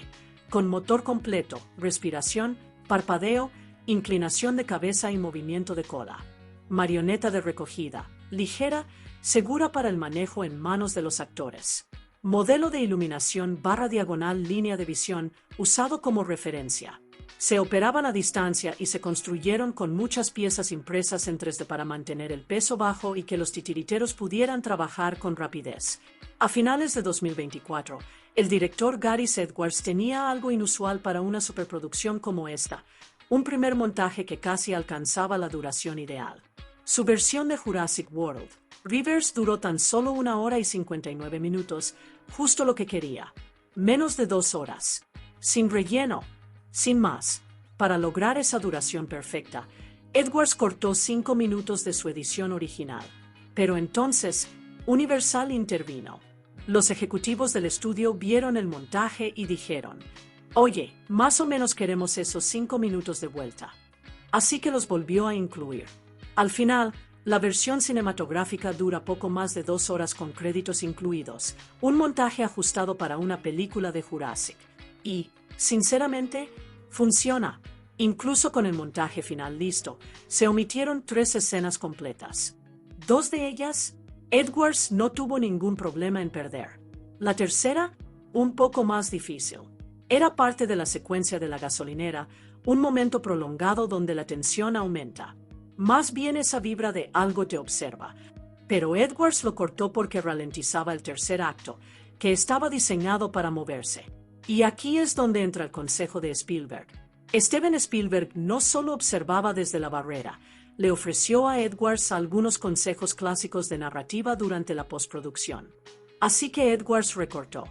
Speaker 2: con motor completo, respiración, parpadeo, inclinación de cabeza y movimiento de cola. Marioneta de recogida, ligera, segura para el manejo en manos de los actores. Modelo de iluminación /diagonal línea de visión, usado como referencia. Se operaban a distancia y se construyeron con muchas piezas impresas en 3D para mantener el peso bajo y que los titiriteros pudieran trabajar con rapidez. A finales de 2024, el director Gareth Edwards tenía algo inusual para una superproducción como esta, un primer montaje que casi alcanzaba la duración ideal. Su versión de Jurassic World, Rivers, duró tan solo 1 hora y 59 minutos, justo lo que quería. Menos de 2 horas. Sin relleno. Sin más, para lograr esa duración perfecta, Edwards cortó 5 minutos de su edición original. Pero entonces, Universal intervino. Los ejecutivos del estudio vieron el montaje y dijeron, «Oye, más o menos queremos esos 5 minutos de vuelta». Así que los volvió a incluir. Al final, la versión cinematográfica dura poco más de 2 horas con créditos incluidos, un montaje ajustado para una película de Jurassic. Y, sinceramente, funciona. Incluso con el montaje final listo, se omitieron 3 escenas completas. 2 de ellas, Edwards no tuvo ningún problema en perder. La tercera, un poco más difícil. Era parte de la secuencia de la gasolinera, un momento prolongado donde la tensión aumenta. Más bien esa vibra de algo te observa. Pero Edwards lo cortó porque ralentizaba el tercer acto, que estaba diseñado para moverse. Y aquí es donde entra el consejo de Spielberg. Steven Spielberg no solo observaba desde la barrera, le ofreció a Edwards algunos consejos clásicos de narrativa durante la postproducción. Así que Edwards recortó,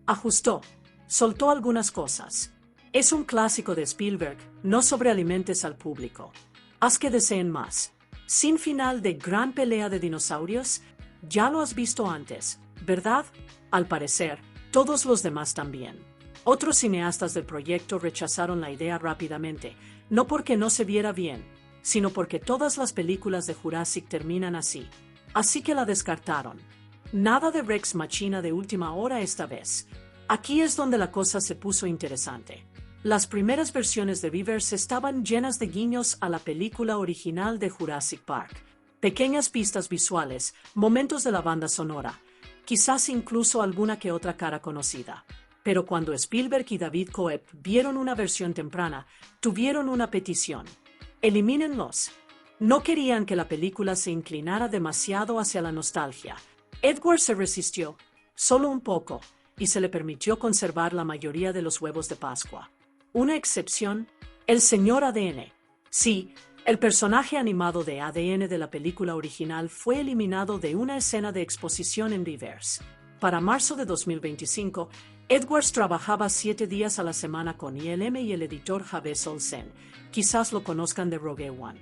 Speaker 2: ajustó, soltó algunas cosas. Es un clásico de Spielberg, no sobrealimentes al público. Haz que deseen más. Sin final de gran pelea de dinosaurios, ya lo has visto antes, ¿verdad? Al parecer, todos los demás también. Otros cineastas del proyecto rechazaron la idea rápidamente, no porque no se viera bien, sino porque todas las películas de Jurassic terminan así. Así que la descartaron. Nada de Rex Machina de última hora esta vez. Aquí es donde la cosa se puso interesante. Las primeras versiones de Rivers estaban llenas de guiños a la película original de Jurassic Park. Pequeñas pistas visuales, momentos de la banda sonora, quizás incluso alguna que otra cara conocida. Pero cuando Spielberg y David Coeb vieron una versión temprana, tuvieron una petición. Elimínenlos. No querían que la película se inclinara demasiado hacia la nostalgia. Edwards se resistió, solo un poco, y se le permitió conservar la mayoría de los huevos de Pascua. Una excepción, el señor ADN. Sí, el personaje animado de ADN de la película original fue eliminado de una escena de exposición en Rivers. Para marzo de 2025, Edwards trabajaba 7 días a la semana con ILM y el editor Jabez Olsen. Quizás lo conozcan de Rogue One.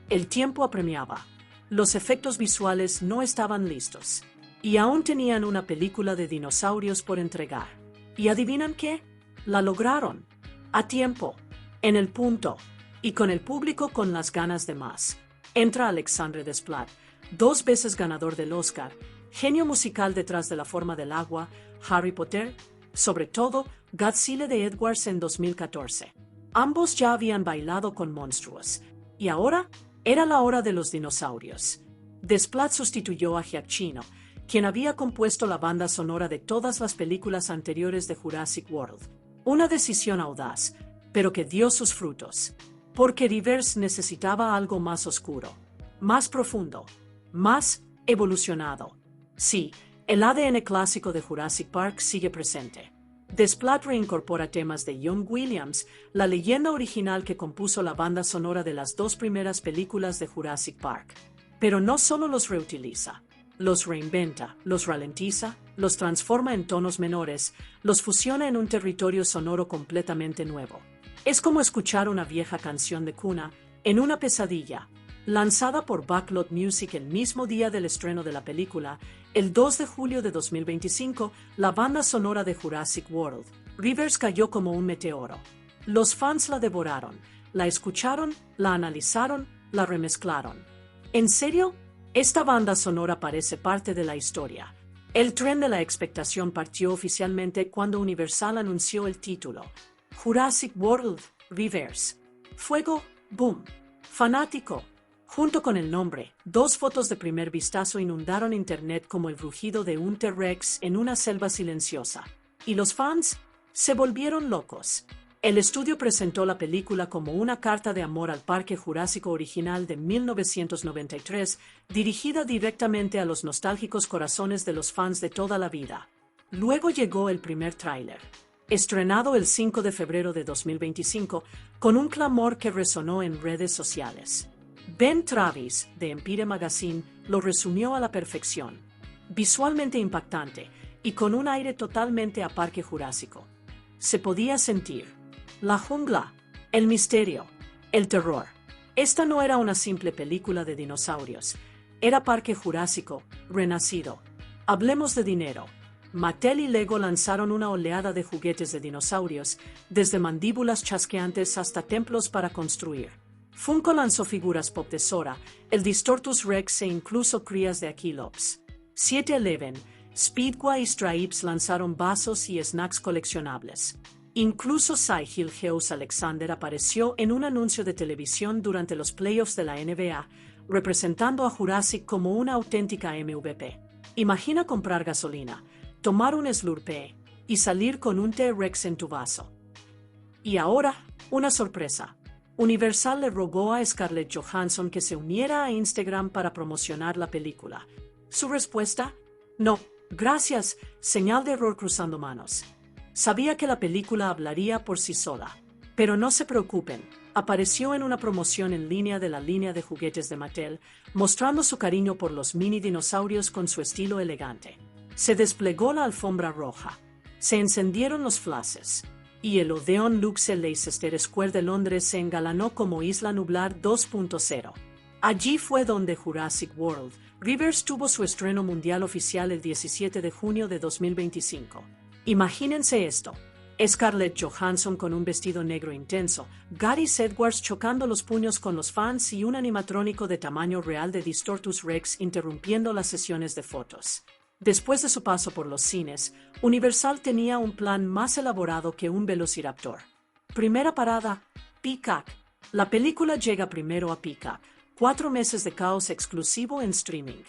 Speaker 2: El tiempo apremiaba. Los efectos visuales no estaban listos. Y aún tenían una película de dinosaurios por entregar. ¿Y adivinan qué? La lograron. A tiempo. En el punto. Y con el público con las ganas de más. Entra Alexandre Desplat, 2 veces ganador del Oscar, genio musical detrás de La forma del agua, Harry Potter, sobre todo Godzilla de Edwards en 2014. Ambos ya habían bailado con monstruos. Y ahora era la hora de los dinosaurios. Desplat sustituyó a Giacchino, quien había compuesto la banda sonora de todas las películas anteriores de Jurassic World. Una decisión audaz, pero que dio sus frutos. Porque Rivers necesitaba algo más oscuro, más profundo, más evolucionado. Sí, el ADN clásico de Jurassic Park sigue presente. The Splat reincorpora temas de John Williams, la leyenda original que compuso la banda sonora de las dos primeras películas de Jurassic Park. Pero no solo los reutiliza, los reinventa, los ralentiza, los transforma en tonos menores, los fusiona en un territorio sonoro completamente nuevo. Es como escuchar una vieja canción de cuna en una pesadilla. Lanzada por Backlot Music el mismo día del estreno de la película, el 2 de julio de 2025, la banda sonora de Jurassic World, Rivers cayó como un meteoro. Los fans la devoraron, la escucharon, la analizaron, la remezclaron. ¿En serio? Esta banda sonora parece parte de la historia. El tren de la expectación partió oficialmente cuando Universal anunció el título, Jurassic World, Rivers. Fuego, boom. Fanático. Junto con el nombre, dos fotos de primer vistazo inundaron internet como el rugido de un T-Rex en una selva silenciosa. Y los fans se volvieron locos. El estudio presentó la película como una carta de amor al Parque Jurásico original de 1993, dirigida directamente a los nostálgicos corazones de los fans de toda la vida. Luego llegó el primer tráiler, estrenado el 5 de febrero de 2025, con un clamor que resonó en redes sociales. Ben Travis, de Empire Magazine, lo resumió a la perfección. Visualmente impactante y con un aire totalmente a Parque Jurásico. Se podía sentir la jungla, el misterio, el terror. Esta no era una simple película de dinosaurios. Era Parque Jurásico, renacido. Hablemos de dinero. Mattel y Lego lanzaron una oleada de juguetes de dinosaurios, desde mandíbulas chasqueantes hasta templos para construir. Funko lanzó figuras pop de Sora, el Distortus Rex e incluso crías de Aquilops. 7-Eleven, Speedway y Stripes lanzaron vasos y snacks coleccionables. Incluso Cy Gilgeous-Alexander apareció en un anuncio de televisión durante los playoffs de la NBA, representando a Jurassic como una auténtica MVP. Imagina comprar gasolina, tomar un Slurpee y salir con un T-Rex en tu vaso. Y ahora, una sorpresa. Universal le rogó a Scarlett Johansson que se uniera a Instagram para promocionar la película. ¿Su respuesta? No, gracias, señal de error cruzando manos. Sabía que la película hablaría por sí sola. Pero no se preocupen, apareció en una promoción en línea de la línea de juguetes de Mattel, mostrando su cariño por los mini dinosaurios con su estilo elegante. Se desplegó la alfombra roja. Se encendieron los flashes. Y el Odeon Luxe Leicester Square de Londres se engalanó como Isla Nublar 2.0. Allí fue donde Jurassic World, Rivers tuvo su estreno mundial oficial el 17 de junio de 2025. Imagínense esto. Scarlett Johansson con un vestido negro intenso, Gareth Edwards chocando los puños con los fans y un animatrónico de tamaño real de Distortus Rex interrumpiendo las sesiones de fotos. Después de su paso por los cines, Universal tenía un plan más elaborado que un velociraptor. Primera parada, Peacock. La película llega primero a Peacock, 4 meses de caos exclusivo en streaming.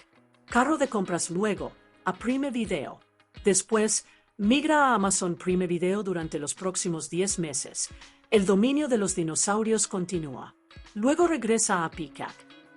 Speaker 2: Carro de compras luego, a Prime Video. Después, migra a Amazon Prime Video durante los próximos 10 meses. El dominio de los dinosaurios continúa. Luego regresa a Peacock.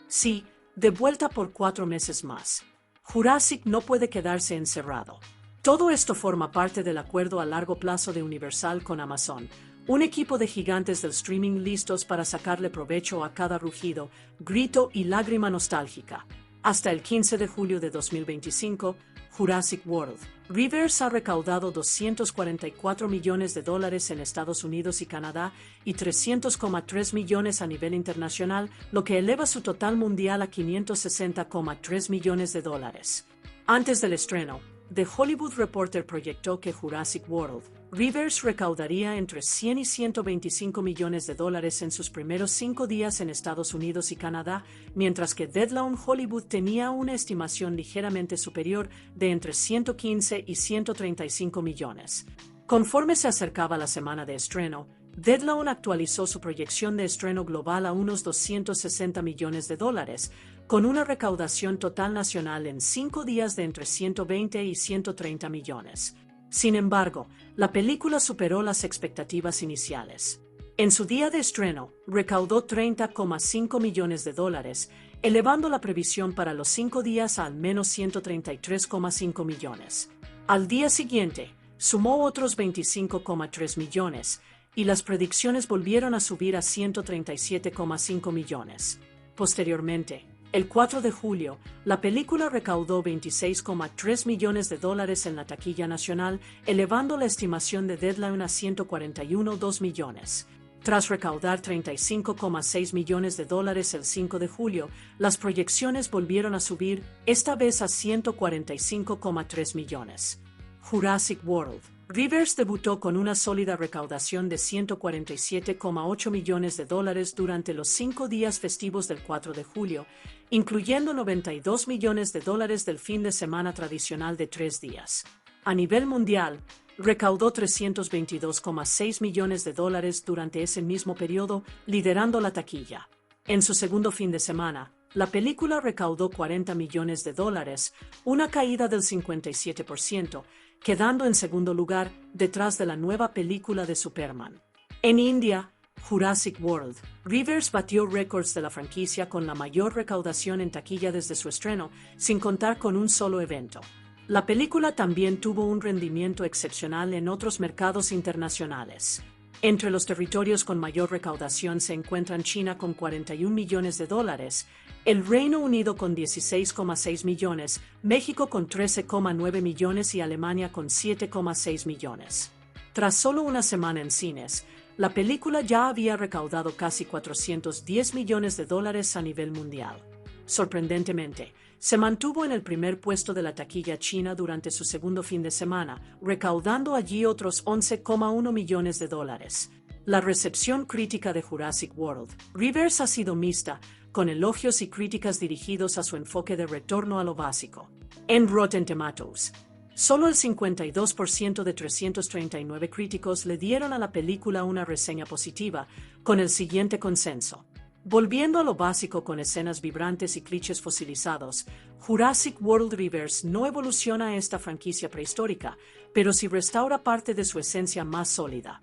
Speaker 2: Sí, de vuelta por 4 meses más. Jurassic no puede quedarse encerrado. Todo esto forma parte del acuerdo a largo plazo de Universal con Amazon, un equipo de gigantes del streaming listos para sacarle provecho a cada rugido, grito y lágrima nostálgica. Hasta el 15 de julio de 2025, Jurassic World, Rivers ha recaudado $244 millones en Estados Unidos y Canadá y 300,3 millones a nivel internacional, lo que eleva su total mundial a $560,3 millones. Antes del estreno, The Hollywood Reporter proyectó que Jurassic World, Rivers recaudaría entre 100 y 125 millones de dólares en sus primeros 5 días en Estados Unidos y Canadá, mientras que Deadline Hollywood tenía una estimación ligeramente superior de entre 115 y 135 millones. Conforme se acercaba la semana de estreno, Deadline actualizó su proyección de estreno global a unos 260 millones de dólares, con una recaudación total nacional en 5 días de entre 120 y 130 millones. Sin embargo, la película superó las expectativas iniciales. En su día de estreno, recaudó 30,5 millones de dólares, elevando la previsión para los 5 días a al menos 133,5 millones. Al día siguiente, sumó otros 25,3 millones, y las predicciones volvieron a subir a 137,5 millones. Posteriormente, el 4 de julio, la película recaudó 26,3 millones de dólares en la taquilla nacional, elevando la estimación de Deadline a 141,2 millones. Tras recaudar 35,6 millones de dólares el 5 de julio, las proyecciones volvieron a subir, esta vez a 145,3 millones. Jurassic World. Rivers debutó con una sólida recaudación de 147,8 millones de dólares durante los 5 días festivos del 4 de julio, incluyendo 92 millones de dólares del fin de semana tradicional de 3 días. A nivel mundial, recaudó 322,6 millones de dólares durante ese mismo periodo, liderando la taquilla. En su segundo fin de semana, la película recaudó 40 millones de dólares, una caída del 57%, quedando en segundo lugar detrás de la nueva película de Superman. En India, Jurassic World. Rivers batió récords de la franquicia con la mayor recaudación en taquilla desde su estreno, sin contar con un solo evento. La película también tuvo un rendimiento excepcional en otros mercados internacionales. Entre los territorios con mayor recaudación se encuentran China con 41 millones de dólares, el Reino Unido con 16,6 millones, México con 13,9 millones y Alemania con 7,6 millones. Tras solo una semana en cines, la película ya había recaudado casi 410 millones de dólares a nivel mundial. Sorprendentemente, se mantuvo en el primer puesto de la taquilla china durante su segundo fin de semana, recaudando allí otros 11,1 millones de dólares. La recepción crítica de Jurassic World. Rivers ha sido mixta, con elogios y críticas dirigidos a su enfoque de retorno a lo básico. En Rotten Tomatoes, solo el 52% de 339 críticos le dieron a la película una reseña positiva, con el siguiente consenso. Volviendo a lo básico con escenas vibrantes y clichés fosilizados, Jurassic World Rivers no evoluciona a esta franquicia prehistórica, pero sí restaura parte de su esencia más sólida.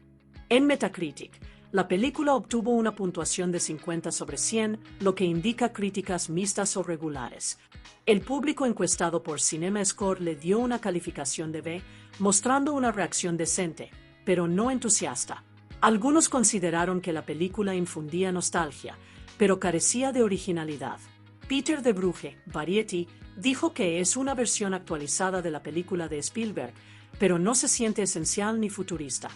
Speaker 2: En Metacritic, la película obtuvo una puntuación de 50 sobre 100, lo que indica críticas mixtas o regulares. El público encuestado por CinemaScore le dio una calificación de B, mostrando una reacción decente, pero no entusiasta. Algunos consideraron que la película infundía nostalgia, pero carecía de originalidad. Peter de Brugge, Variety, dijo que es una versión actualizada de la película de Spielberg, pero no se siente esencial ni futurista.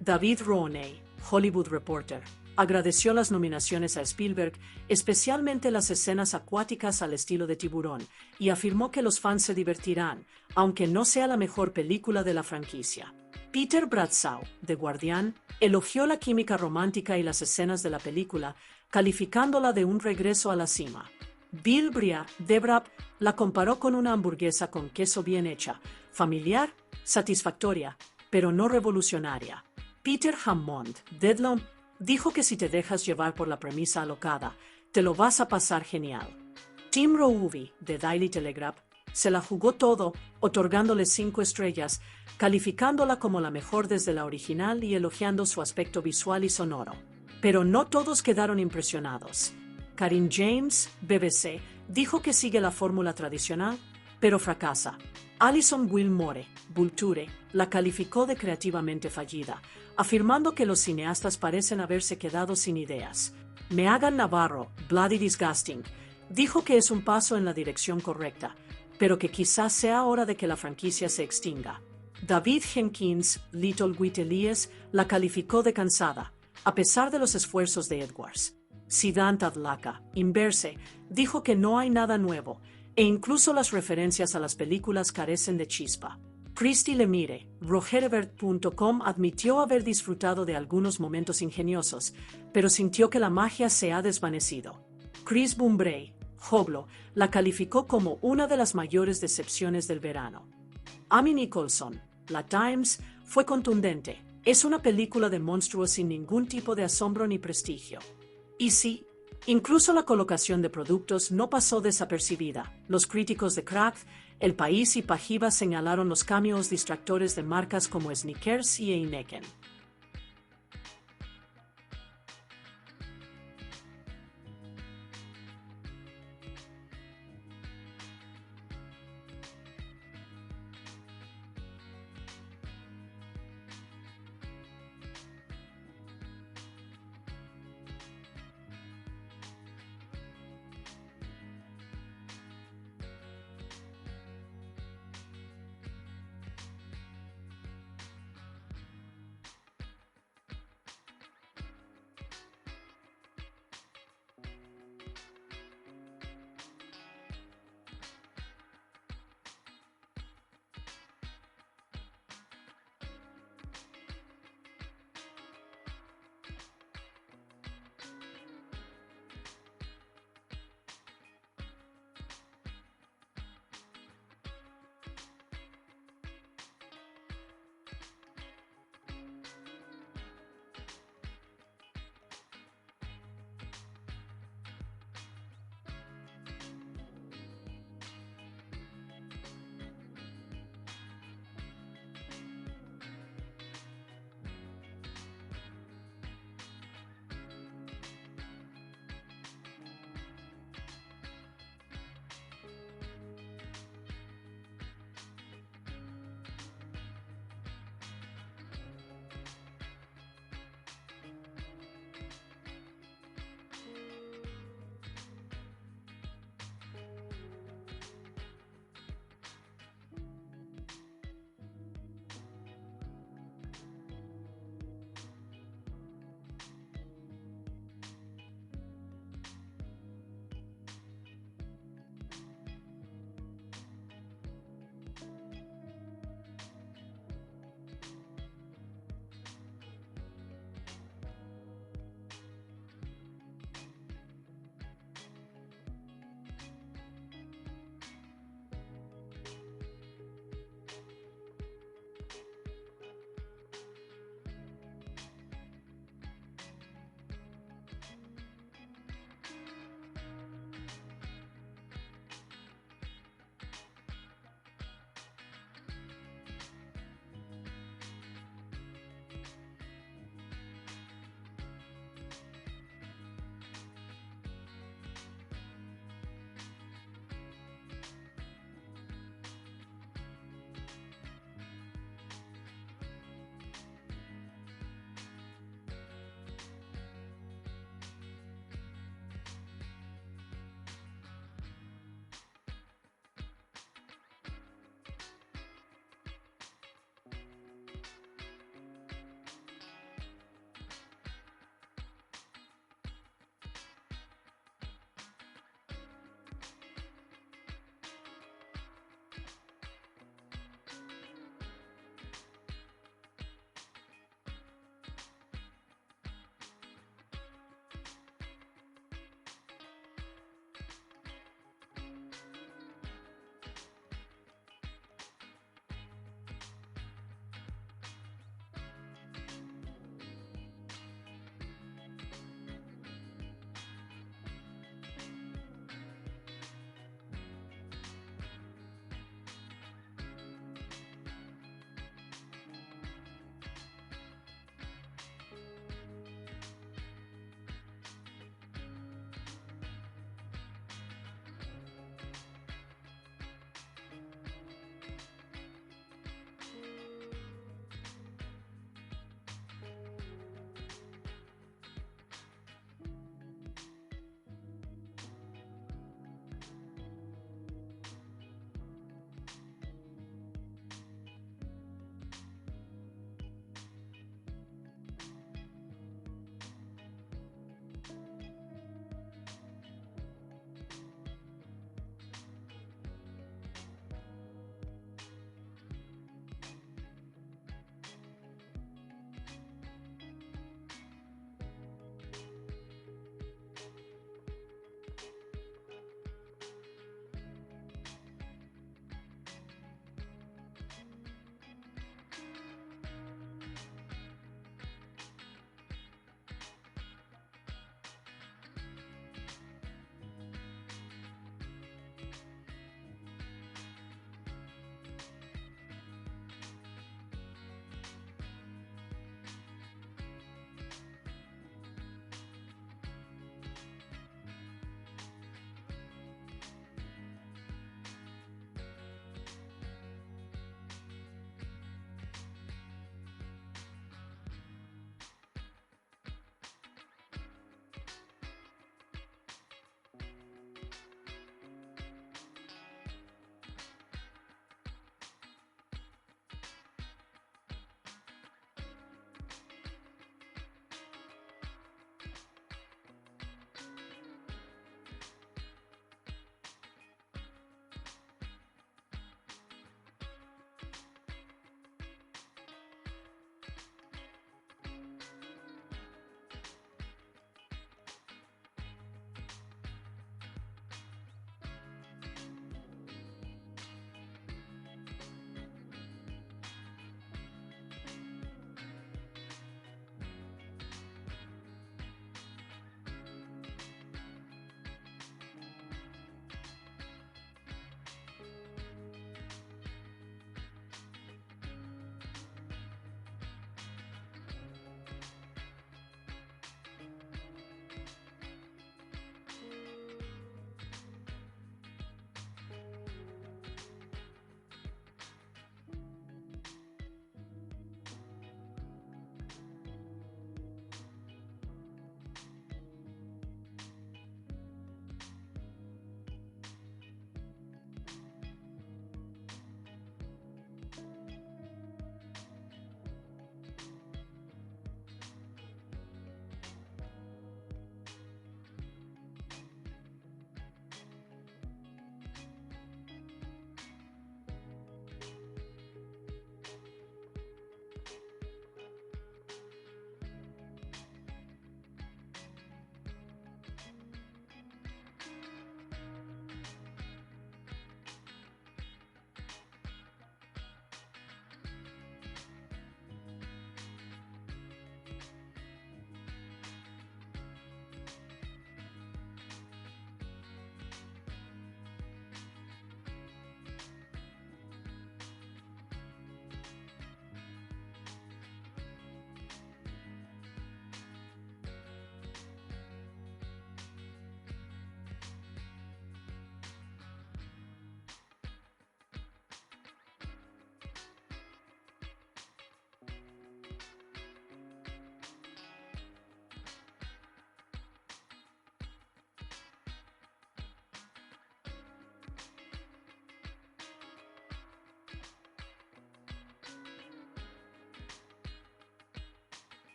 Speaker 2: David Roney, Hollywood Reporter, agradeció las nominaciones a Spielberg, especialmente las escenas acuáticas al estilo de Tiburón, y afirmó que los fans se divertirán, aunque no sea la mejor película de la franquicia. Peter Bradshaw, de Guardian, elogió la química romántica y las escenas de la película, calificándola de un regreso a la cima. Bill Bria, de Brab, la comparó con una hamburguesa con queso bien hecha, familiar, satisfactoria, pero no revolucionaria. Peter Hammond, Deadline, dijo que si te dejas llevar por la premisa alocada, te lo vas a pasar genial. Tim Rouvy, de Daily Telegraph, se la jugó todo, otorgándole 5 estrellas, calificándola como la mejor desde la original y elogiando su aspecto visual y sonoro. Pero no todos quedaron impresionados. Karim James, BBC, dijo que sigue la fórmula tradicional, pero fracasa. Alison Wilmore, Vulture, la calificó de creativamente fallida, afirmando que los cineastas parecen haberse quedado sin ideas. Meagan Navarro, Bloody Disgusting, dijo que es un paso en la dirección correcta, pero que quizás sea hora de que la franquicia se extinga. David Jenkins, Little Whiteleyes, la calificó de cansada, a pesar de los esfuerzos de Edwards. Siddhant Adlaka, Inverse, dijo que no hay nada nuevo, e incluso las referencias a las películas carecen de chispa. Christy Lemire, Rogerebert.com, admitió haber disfrutado de algunos momentos ingeniosos, pero sintió que la magia se ha desvanecido. Chris Bumbrey, Hoblo, la calificó como una de las mayores decepciones del verano. Amy Nicholson, La Times, fue contundente. Es una película de monstruos sin ningún tipo de asombro ni prestigio. Y sí, incluso la colocación de productos no pasó desapercibida. Los críticos de Cracked, El País y Pajiva señalaron los cameos distractores de marcas como Snickers y Heineken.